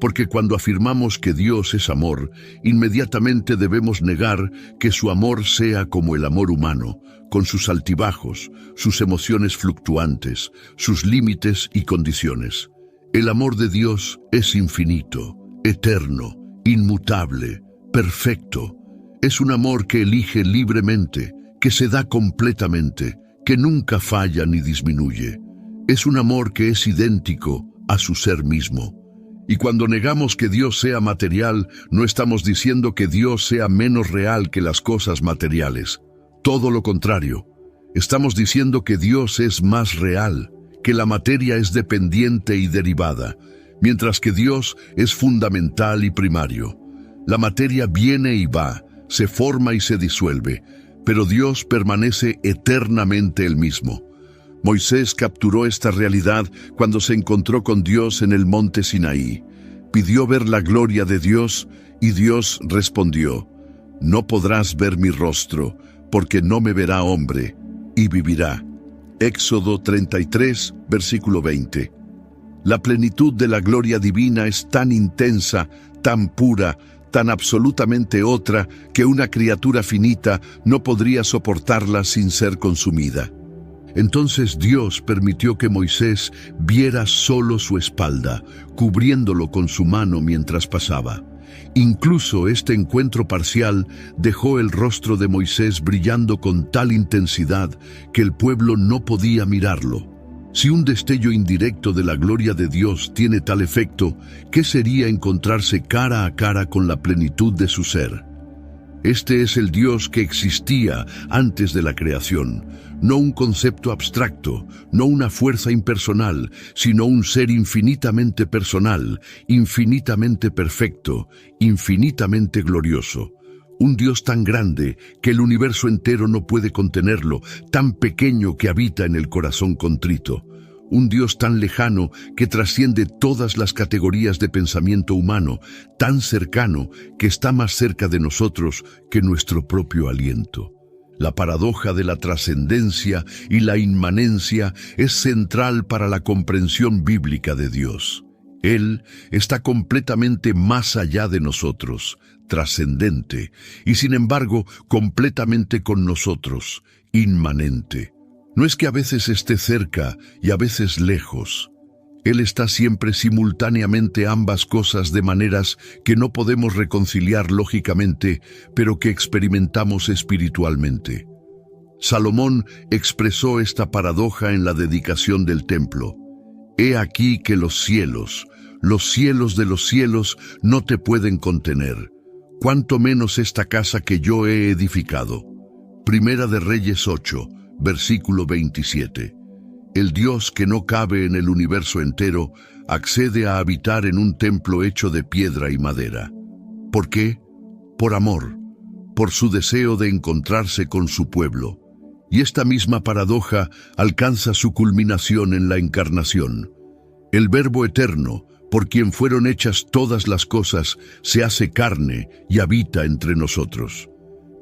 [SPEAKER 1] Porque cuando afirmamos que Dios es amor, inmediatamente debemos negar que su amor sea como el amor humano, con sus altibajos, sus emociones fluctuantes, sus límites y condiciones. El amor de Dios es infinito, eterno, inmutable, perfecto. Es un amor que elige libremente, que se da completamente, que nunca falla ni disminuye. Es un amor que es idéntico a su ser mismo. Y cuando negamos que Dios sea material, no estamos diciendo que Dios sea menos real que las cosas materiales. Todo lo contrario. Estamos diciendo que Dios es más real, que la materia es dependiente y derivada, mientras que Dios es fundamental y primario. La materia viene y va, se forma y se disuelve, pero Dios permanece eternamente el mismo. Moisés capturó esta realidad cuando se encontró con Dios en el monte Sinaí. Pidió ver la gloria de Dios y Dios respondió: «No podrás ver mi rostro, porque no me verá hombre, y vivirá». Éxodo 33, versículo 20. La plenitud de la gloria divina es tan intensa, tan pura, tan absolutamente otra, que una criatura finita no podría soportarla sin ser consumida. Entonces Dios permitió que Moisés viera solo su espalda, cubriéndolo con su mano mientras pasaba. Incluso este encuentro parcial dejó el rostro de Moisés brillando con tal intensidad que el pueblo no podía mirarlo. Si un destello indirecto de la gloria de Dios tiene tal efecto, ¿qué sería encontrarse cara a cara con la plenitud de su ser? Este es el Dios que existía antes de la creación, no un concepto abstracto, no una fuerza impersonal, sino un ser infinitamente personal, infinitamente perfecto, infinitamente glorioso. Un Dios tan grande que el universo entero no puede contenerlo, tan pequeño que habita en el corazón contrito. Un Dios tan lejano que trasciende todas las categorías de pensamiento humano, tan cercano que está más cerca de nosotros que nuestro propio aliento. La paradoja de la trascendencia y la inmanencia es central para la comprensión bíblica de Dios. Él está completamente más allá de nosotros, trascendente, y sin embargo completamente con nosotros, inmanente. No es que a veces esté cerca y a veces lejos. Él está siempre simultáneamente ambas cosas de maneras que no podemos reconciliar lógicamente, pero que experimentamos espiritualmente. Salomón expresó esta paradoja en la dedicación del templo. «He aquí que los cielos de los cielos no te pueden contener, cuanto menos esta casa que yo he edificado». Primera de Reyes 8, versículo 27. El Dios que no cabe en el universo entero accede a habitar en un templo hecho de piedra y madera. ¿Por qué? Por amor, por su deseo de encontrarse con su pueblo. Y esta misma paradoja alcanza su culminación en la encarnación. El Verbo eterno, por quien fueron hechas todas las cosas, se hace carne y habita entre nosotros.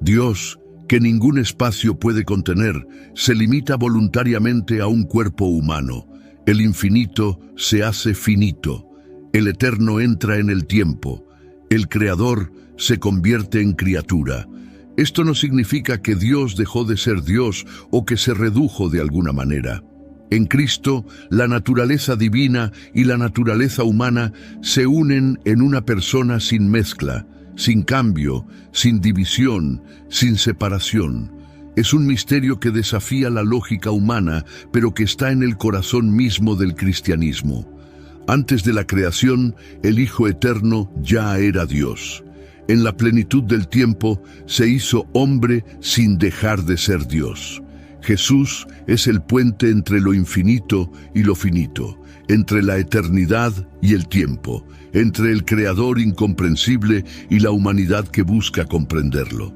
[SPEAKER 1] Dios, que ningún espacio puede contener, se limita voluntariamente a un cuerpo humano. El infinito se hace finito. El eterno entra en el tiempo. El creador se convierte en criatura. Esto no significa que Dios dejó de ser Dios o que se redujo de alguna manera. En Cristo, la naturaleza divina y la naturaleza humana se unen en una persona sin mezcla, sin cambio, sin división, sin separación. Es un misterio que desafía la lógica humana, pero que está en el corazón mismo del cristianismo. Antes de la creación, el Hijo Eterno ya era Dios. En la plenitud del tiempo, se hizo hombre sin dejar de ser Dios. Jesús es el puente entre lo infinito y lo finito, entre la eternidad y el tiempo, entre el Creador incomprensible y la humanidad que busca comprenderlo.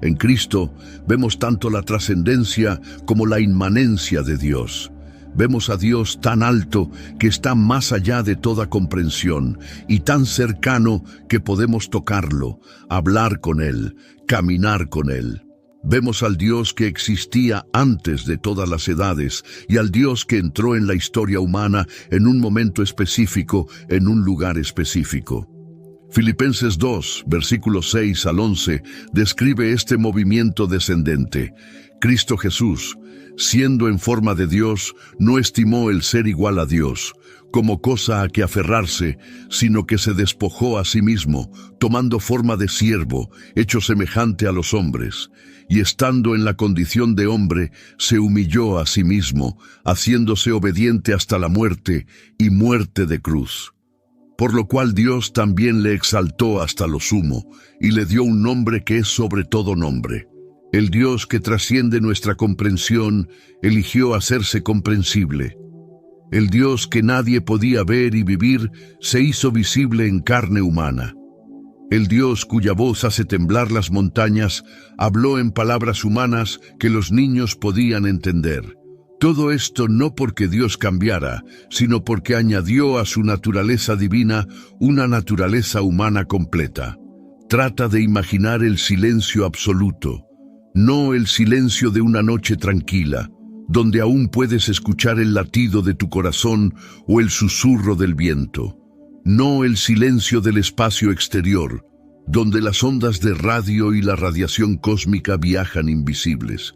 [SPEAKER 1] En Cristo vemos tanto la trascendencia como la inmanencia de Dios. Vemos a Dios tan alto que está más allá de toda comprensión y tan cercano que podemos tocarlo, hablar con Él, caminar con Él. Vemos al Dios que existía antes de todas las edades y al Dios que entró en la historia humana en un momento específico, en un lugar específico. Filipenses 2, versículos 6 al 11, describe este movimiento descendente. Cristo Jesús, siendo en forma de Dios, no estimó el ser igual a Dios como cosa a que aferrarse, sino que se despojó a sí mismo, tomando forma de siervo, hecho semejante a los hombres, y estando en la condición de hombre, se humilló a sí mismo, haciéndose obediente hasta la muerte, y muerte de cruz. Por lo cual Dios también le exaltó hasta lo sumo, y le dio un nombre que es sobre todo nombre. El Dios que trasciende nuestra comprensión, eligió hacerse comprensible. El Dios que nadie podía ver y vivir, se hizo visible en carne humana. El Dios cuya voz hace temblar las montañas, habló en palabras humanas que los niños podían entender. Todo esto no porque Dios cambiara, sino porque añadió a su naturaleza divina una naturaleza humana completa. Trata de imaginar el silencio absoluto, no el silencio de una noche tranquila, donde aún puedes escuchar el latido de tu corazón o el susurro del viento. No el silencio del espacio exterior, donde las ondas de radio y la radiación cósmica viajan invisibles.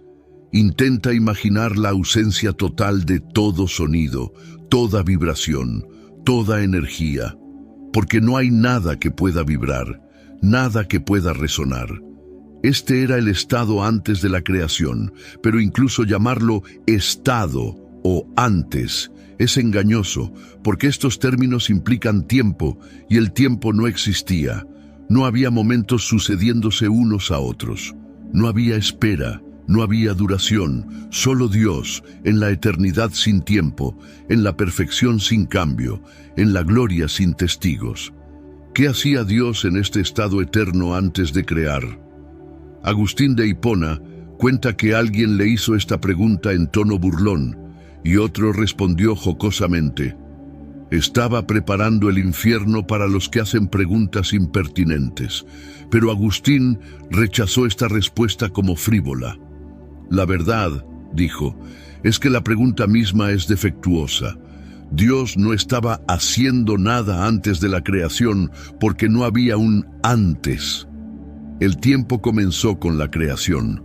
[SPEAKER 1] Intenta imaginar la ausencia total de todo sonido, toda vibración, toda energía, porque no hay nada que pueda vibrar, nada que pueda resonar. Este era el estado antes de la creación, pero incluso llamarlo estado o antes es engañoso, porque estos términos implican tiempo y el tiempo no existía. No había momentos sucediéndose unos a otros. No había espera, no había duración, solo Dios, en la eternidad sin tiempo, en la perfección sin cambio, en la gloria sin testigos. ¿Qué hacía Dios en este estado eterno antes de crear? Agustín de Hipona cuenta que alguien le hizo esta pregunta en tono burlón, y otro respondió jocosamente: estaba preparando el infierno para los que hacen preguntas impertinentes. Pero Agustín rechazó esta respuesta como frívola. La verdad, dijo, es que la pregunta misma es defectuosa. Dios no estaba haciendo nada antes de la creación porque no había un antes. El tiempo comenzó con la creación.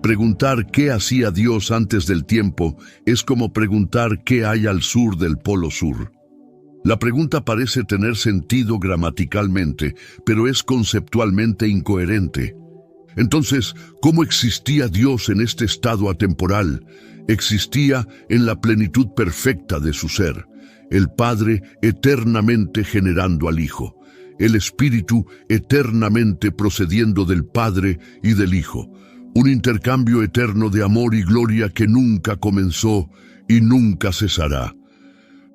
[SPEAKER 1] Preguntar qué hacía Dios antes del tiempo es como preguntar qué hay al sur del Polo Sur. La pregunta parece tener sentido gramaticalmente, pero es conceptualmente incoherente. Entonces, ¿cómo existía Dios en este estado atemporal? Existía en la plenitud perfecta de su ser, el Padre eternamente generando al Hijo, el Espíritu eternamente procediendo del Padre y del Hijo, un intercambio eterno de amor y gloria que nunca comenzó y nunca cesará.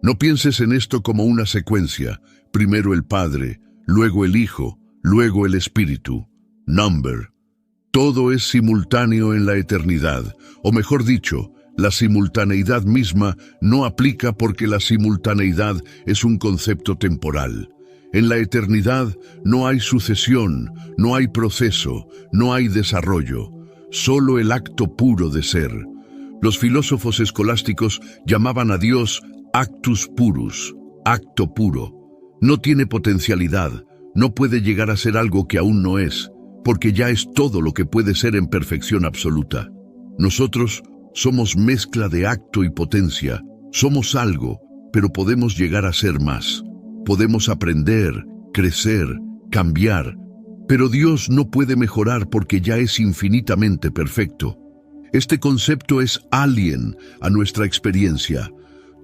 [SPEAKER 1] No pienses en esto como una secuencia, primero el Padre, luego el Hijo, luego el Espíritu. Number. Todo es simultáneo en la eternidad, o mejor dicho, la simultaneidad misma no aplica porque la simultaneidad es un concepto temporal. En la eternidad no hay sucesión, no hay proceso, no hay desarrollo, solo el acto puro de ser. Los filósofos escolásticos llamaban a Dios actus purus, acto puro. No tiene potencialidad, no puede llegar a ser algo que aún no es. porque ya es todo lo que puede ser en perfección absoluta. Nosotros somos mezcla de acto y potencia. Somos algo, pero podemos llegar a ser más. Podemos aprender, crecer, cambiar, pero Dios no puede mejorar porque ya es infinitamente perfecto. Este concepto es alien a nuestra experiencia.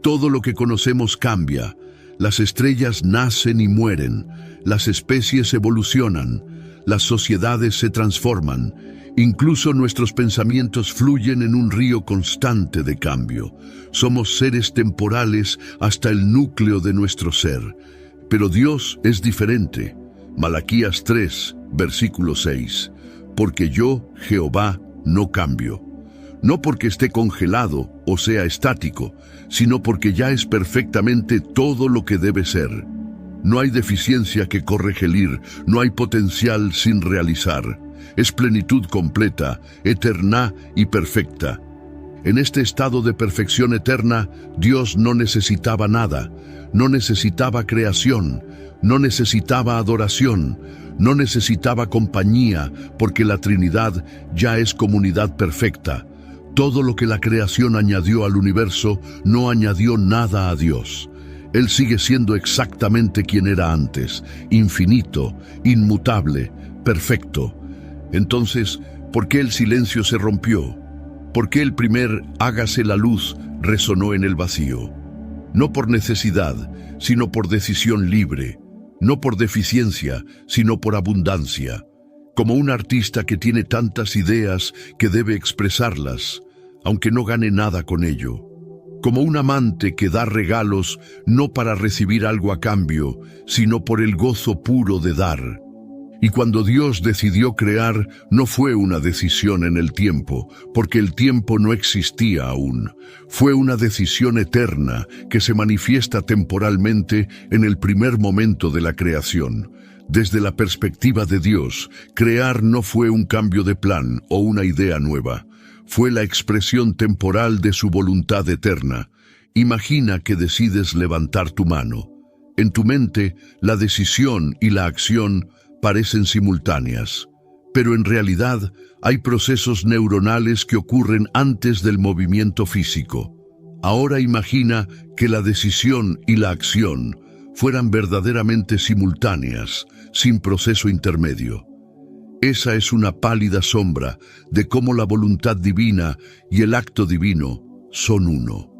[SPEAKER 1] Todo lo que conocemos cambia. Las estrellas nacen y mueren, las especies evolucionan, las sociedades se transforman, incluso nuestros pensamientos fluyen en un río constante de cambio. Somos seres temporales hasta el núcleo de nuestro ser. Pero Dios es diferente. Malaquías 3, versículo 6. Porque yo, Jehová, no cambio. No porque esté congelado o sea estático, sino porque ya es perfectamente todo lo que debe ser. No hay deficiencia que corregir, no hay potencial sin realizar. Es plenitud completa, eterna y perfecta. En este estado de perfección eterna, Dios no necesitaba nada, no necesitaba creación, no necesitaba adoración, no necesitaba compañía, porque la Trinidad ya es comunidad perfecta. Todo lo que la creación añadió al universo no añadió nada a Dios. Él sigue siendo exactamente quien era antes, infinito, inmutable, perfecto. Entonces, ¿por qué el silencio se rompió? ¿Por qué el primer hágase la luz resonó en el vacío? No por necesidad, sino por decisión libre. No por deficiencia, sino por abundancia. Como un artista que tiene tantas ideas que debe expresarlas, aunque no gane nada con ello. Como un amante que da regalos no para recibir algo a cambio, sino por el gozo puro de dar. Y cuando Dios decidió crear, no fue una decisión en el tiempo, porque el tiempo no existía aún. Fue una decisión eterna que se manifiesta temporalmente en el primer momento de la creación. Desde la perspectiva de Dios, crear no fue un cambio de plan o una idea nueva. Fue la expresión temporal de su voluntad eterna. Imagina que decides levantar tu mano. En tu mente, la decisión y la acción parecen simultáneas, pero en realidad hay procesos neuronales que ocurren antes del movimiento físico. Ahora imagina que la decisión y la acción fueran verdaderamente simultáneas, sin proceso intermedio. Esa es una pálida sombra de cómo la voluntad divina y el acto divino son uno.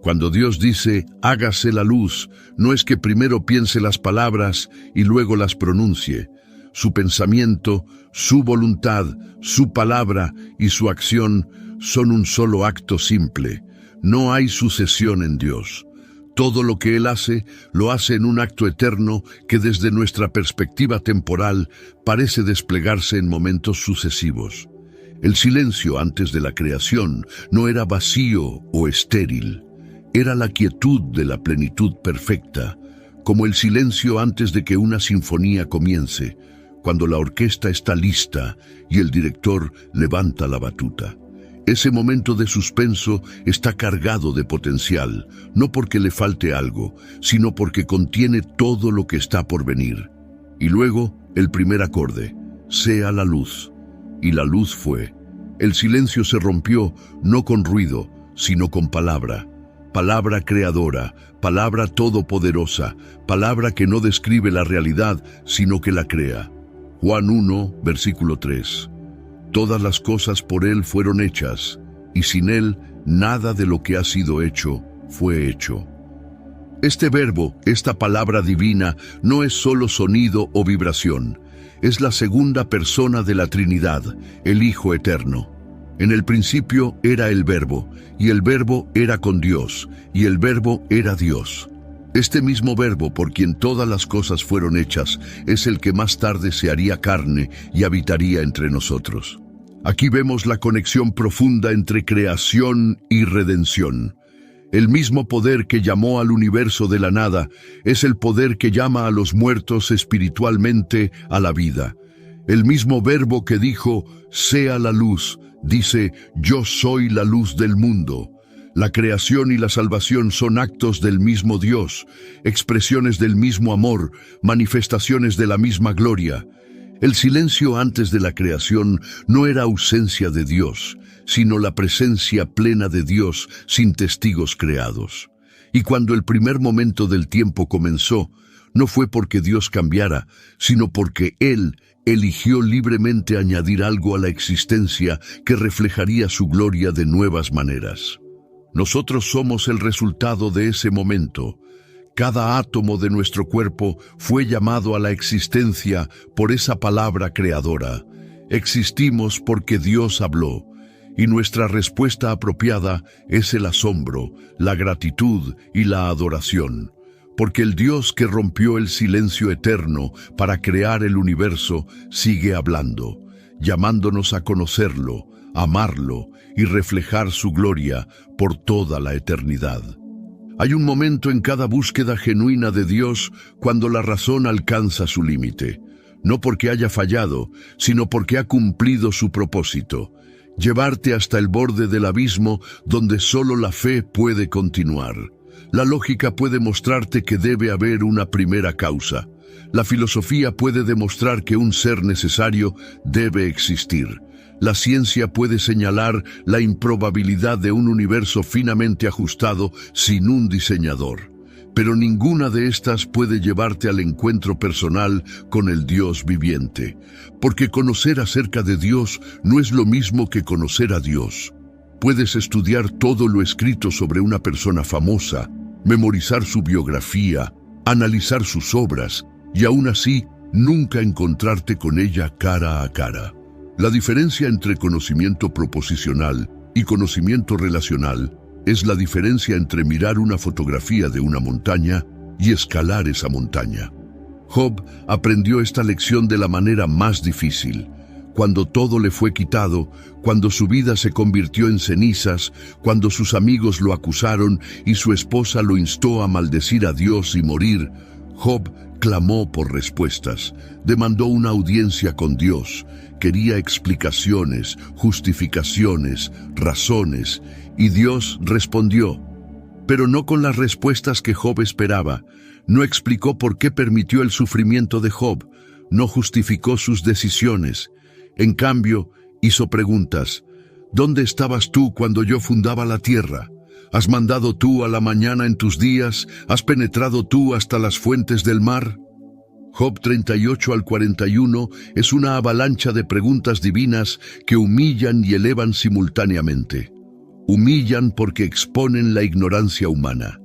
[SPEAKER 1] Cuando Dios dice, hágase la luz, no es que primero piense las palabras y luego las pronuncie. Su pensamiento, su voluntad, su palabra y su acción son un solo acto simple. No hay sucesión en Dios. Todo lo que Él hace, lo hace en un acto eterno que desde nuestra perspectiva temporal parece desplegarse en momentos sucesivos. El silencio antes de la creación no era vacío o estéril. Era la quietud de la plenitud perfecta, como el silencio antes de que una sinfonía comience, cuando la orquesta está lista y el director levanta la batuta. Ese momento de suspenso está cargado de potencial, no porque le falte algo, sino porque contiene todo lo que está por venir. Y luego, el primer acorde, sea la luz. Y la luz fue. El silencio se rompió, no con ruido, sino con palabra. Palabra creadora, palabra todopoderosa, palabra que no describe la realidad, sino que la crea. Juan 1, versículo 3. Todas las cosas por Él fueron hechas, y sin Él nada de lo que ha sido hecho fue hecho. Este verbo, esta palabra divina, no es solo sonido o vibración, es la segunda persona de la Trinidad, el Hijo Eterno. En el principio era el Verbo, y el Verbo era con Dios, y el Verbo era Dios. Este mismo Verbo por quien todas las cosas fueron hechas es el que más tarde se haría carne y habitaría entre nosotros. Aquí vemos la conexión profunda entre creación y redención. El mismo poder que llamó al universo de la nada es el poder que llama a los muertos espiritualmente a la vida. El mismo Verbo que dijo, sea la luz, dice, yo soy la luz del mundo. La creación y la salvación son actos del mismo Dios, expresiones del mismo amor, manifestaciones de la misma gloria. El silencio antes de la creación no era ausencia de Dios, sino la presencia plena de Dios sin testigos creados. Y cuando el primer momento del tiempo comenzó, no fue porque Dios cambiara, sino porque Él eligió libremente añadir algo a la existencia que reflejaría su gloria de nuevas maneras. Nosotros somos el resultado de ese momento. Cada átomo de nuestro cuerpo fue llamado a la existencia por esa palabra creadora. Existimos porque Dios habló, y nuestra respuesta apropiada es el asombro, la gratitud y la adoración. Porque el Dios que rompió el silencio eterno para crear el universo sigue hablando, llamándonos a conocerlo, amarlo y reflejar su gloria por toda la eternidad. Hay un momento en cada búsqueda genuina de Dios cuando la razón alcanza su límite, no porque haya fallado, sino porque ha cumplido su propósito, llevarte hasta el borde del abismo donde solo la fe puede continuar. La lógica puede mostrarte que debe haber una primera causa. La filosofía puede demostrar que un ser necesario debe existir. La ciencia puede señalar la improbabilidad de un universo finamente ajustado sin un diseñador. Pero ninguna de estas puede llevarte al encuentro personal con el Dios viviente. Porque conocer acerca de Dios no es lo mismo que conocer a Dios. Puedes estudiar todo lo escrito sobre una persona famosa, memorizar su biografía, analizar sus obras, y aún así nunca encontrarte con ella cara a cara. La diferencia entre conocimiento proposicional y conocimiento relacional es la diferencia entre mirar una fotografía de una montaña y escalar esa montaña. Job aprendió esta lección de la manera más difícil, cuando todo le fue quitado, cuando su vida se convirtió en cenizas, cuando sus amigos lo acusaron y su esposa lo instó a maldecir a Dios y morir. Job clamó por respuestas, demandó una audiencia con Dios, quería explicaciones, justificaciones, razones, y Dios respondió. Pero no con las respuestas que Job esperaba. No explicó por qué permitió el sufrimiento de Job, no justificó sus decisiones. En cambio, hizo preguntas. ¿Dónde estabas tú cuando yo fundaba la tierra? ¿Has mandado tú a la mañana en tus días? ¿Has penetrado tú hasta las fuentes del mar? Job 38 al 41 es una avalancha de preguntas divinas que humillan y elevan simultáneamente. Humillan porque exponen la ignorancia humana.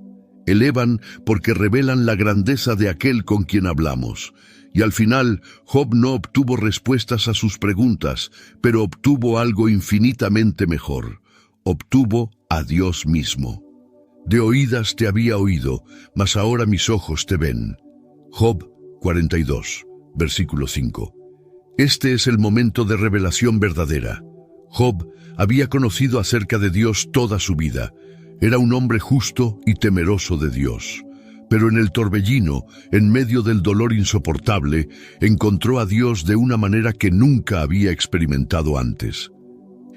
[SPEAKER 1] Elevan porque revelan la grandeza de aquel con quien hablamos. Y al final, Job no obtuvo respuestas a sus preguntas, pero obtuvo algo infinitamente mejor. Obtuvo a Dios mismo. De oídas te había oído, mas ahora mis ojos te ven. Job 42, versículo 5. Este es el momento de revelación verdadera. Job había conocido acerca de Dios toda su vida. Era un hombre justo y temeroso de Dios. Pero en el torbellino, en medio del dolor insoportable, encontró a Dios de una manera que nunca había experimentado antes.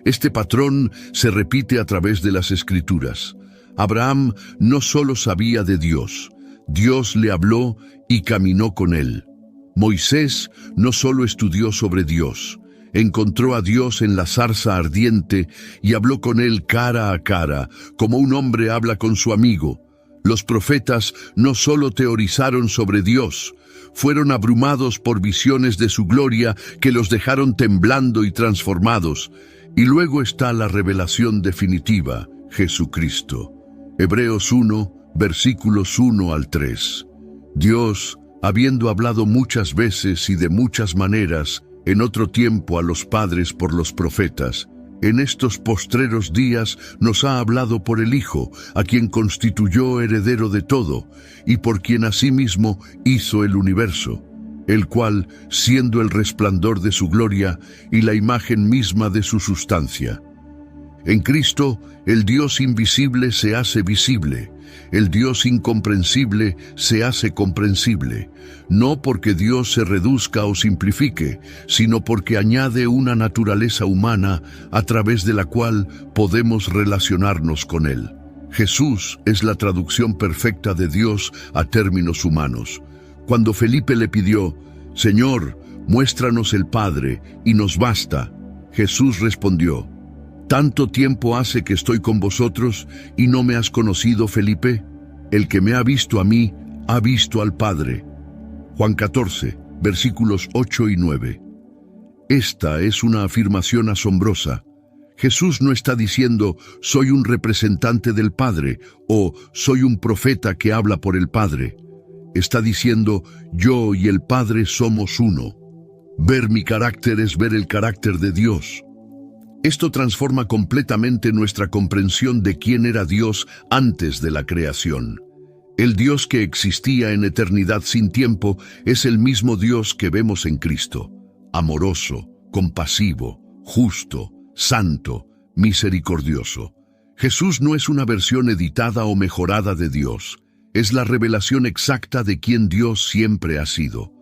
[SPEAKER 1] Este patrón se repite a través de las Escrituras. Abraham no solo sabía de Dios, Dios le habló y caminó con él. Moisés no solo estudió sobre Dios, encontró a Dios en la zarza ardiente y habló con él cara a cara, como un hombre habla con su amigo. Los profetas no solo teorizaron sobre Dios, fueron abrumados por visiones de su gloria que los dejaron temblando y transformados. Y luego está la revelación definitiva, Jesucristo. Hebreos 1, versículos 1 al 3. Dios, habiendo hablado muchas veces y de muchas maneras, en otro tiempo a los padres por los profetas, en estos postreros días nos ha hablado por el Hijo, a quien constituyó heredero de todo, y por quien asimismo hizo el universo, el cual, siendo el resplandor de su gloria y la imagen misma de su sustancia. En Cristo, el Dios invisible se hace visible, el Dios incomprensible se hace comprensible, no porque Dios se reduzca o simplifique, sino porque añade una naturaleza humana a través de la cual podemos relacionarnos con Él. Jesús es la traducción perfecta de Dios a términos humanos. Cuando Felipe le pidió, «Señor, muéstranos el Padre, y nos basta. Jesús respondió: ¿Tanto tiempo hace que estoy con vosotros y no me has conocido, Felipe? El que me ha visto a mí, ha visto al Padre. Juan 14, versículos 8 y 9. Esta es una afirmación asombrosa. Jesús no está diciendo, soy un representante del Padre, o soy un profeta que habla por el Padre. Está diciendo, yo y el Padre somos uno. Ver mi carácter es ver el carácter de Dios. Esto transforma completamente nuestra comprensión de quién era Dios antes de la creación. El Dios que existía en eternidad sin tiempo es el mismo Dios que vemos en Cristo, amoroso, compasivo, justo, santo, misericordioso. Jesús no es una versión editada o mejorada de Dios, es la revelación exacta de quién Dios siempre ha sido.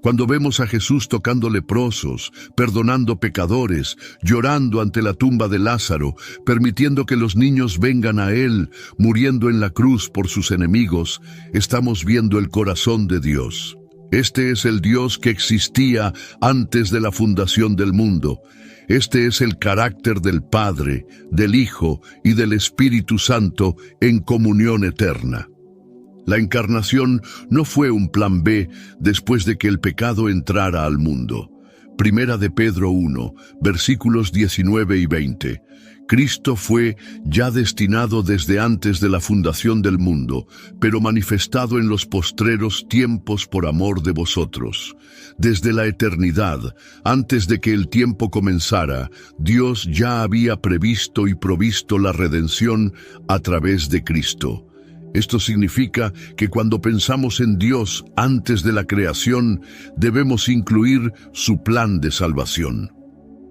[SPEAKER 1] Cuando vemos a Jesús tocando leprosos, perdonando pecadores, llorando ante la tumba de Lázaro, permitiendo que los niños vengan a Él, muriendo en la cruz por sus enemigos, estamos viendo el corazón de Dios. Este es el Dios que existía antes de la fundación del mundo. Este es el carácter del Padre, del Hijo y del Espíritu Santo en comunión eterna. La encarnación no fue un plan B después de que el pecado entrara al mundo. Primera de Pedro 1, versículos 19 y 20. Cristo fue ya destinado desde antes de la fundación del mundo, pero manifestado en los postreros tiempos por amor de vosotros. Desde la eternidad, antes de que el tiempo comenzara, Dios ya había previsto y provisto la redención a través de Cristo. Esto significa que cuando pensamos en Dios antes de la creación, debemos incluir su plan de salvación.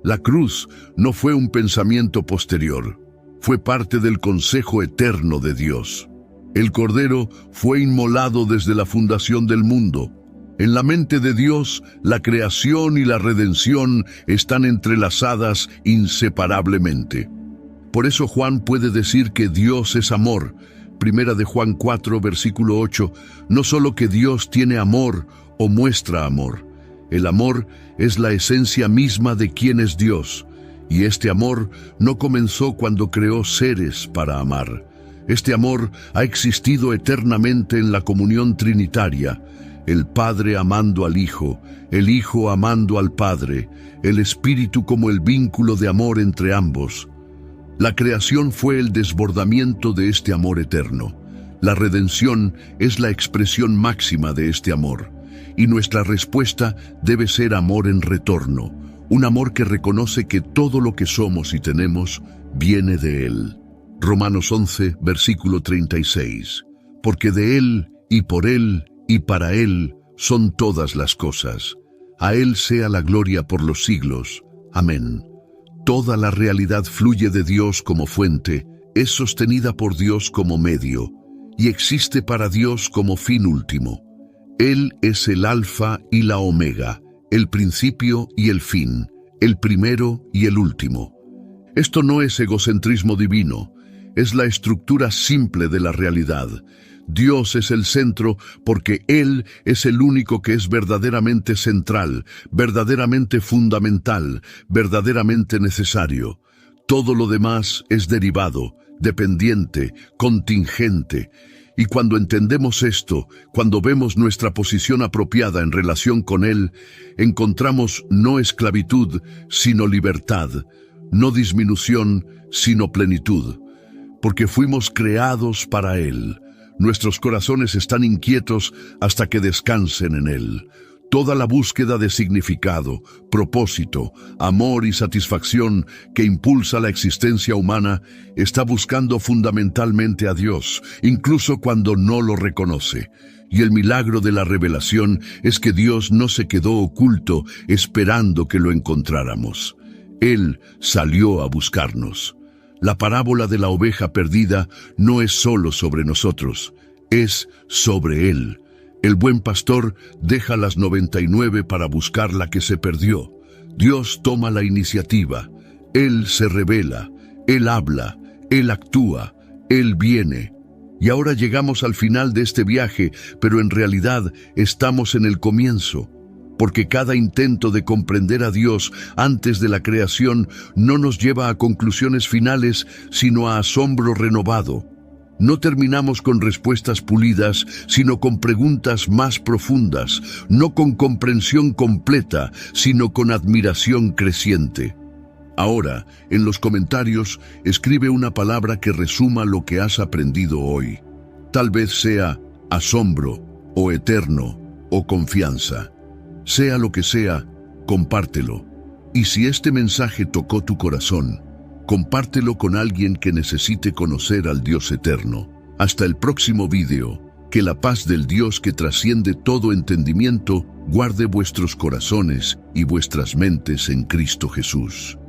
[SPEAKER 1] La cruz no fue un pensamiento posterior, fue parte del consejo eterno de Dios. El Cordero fue inmolado desde la fundación del mundo. En la mente de Dios, la creación y la redención están entrelazadas inseparablemente. Por eso Juan puede decir que Dios es amor. Primera de Juan 4, versículo 8, no solo que Dios tiene amor o muestra amor. El amor es la esencia misma de quién es Dios, y este amor no comenzó cuando creó seres para amar. Este amor ha existido eternamente en la comunión trinitaria, el Padre amando al Hijo, el Hijo amando al Padre, el Espíritu como el vínculo de amor entre ambos. La creación fue el desbordamiento de este amor eterno. La redención es la expresión máxima de este amor, y nuestra respuesta debe ser amor en retorno, un amor que reconoce que todo lo que somos y tenemos viene de Él. Romanos 11, versículo 36. Porque de Él, y por Él, y para Él son todas las cosas. A Él sea la gloria por los siglos. Amén. Toda la realidad fluye de Dios como fuente, es sostenida por Dios como medio, y existe para Dios como fin último. Él es el alfa y la omega, el principio y el fin, el primero y el último. Esto no es egocentrismo divino, es la estructura simple de la realidad. Dios es el centro porque Él es el único que es verdaderamente central, verdaderamente fundamental, verdaderamente necesario. Todo lo demás es derivado, dependiente, contingente. Y cuando entendemos esto, cuando vemos nuestra posición apropiada en relación con Él, encontramos no esclavitud, sino libertad, no disminución, sino plenitud. Porque fuimos creados para Él. Nuestros corazones están inquietos hasta que descansen en Él. Toda la búsqueda de significado, propósito, amor y satisfacción que impulsa la existencia humana está buscando fundamentalmente a Dios, incluso cuando no lo reconoce. Y el milagro de la revelación es que Dios no se quedó oculto esperando que lo encontráramos. Él salió a buscarnos. La parábola de la oveja perdida no es solo sobre nosotros, es sobre Él. El buen pastor deja las 99 para buscar la que se perdió. Dios toma la iniciativa. Él se revela, Él habla, Él actúa, Él viene. Y ahora llegamos al final de este viaje, pero en realidad estamos en el comienzo. porque cada intento de comprender a Dios antes de la creación no nos lleva a conclusiones finales, sino a asombro renovado. No terminamos con respuestas pulidas, sino con preguntas más profundas, no con comprensión completa, sino con admiración creciente. Ahora, en los comentarios, escribe una palabra que resuma lo que has aprendido hoy. Tal vez sea asombro, o eterno, o confianza. Sea lo que sea, compártelo. Y si este mensaje tocó tu corazón, compártelo con alguien que necesite conocer al Dios eterno. Hasta el próximo video. Que la paz del Dios que trasciende todo entendimiento guarde vuestros corazones y vuestras mentes en Cristo Jesús.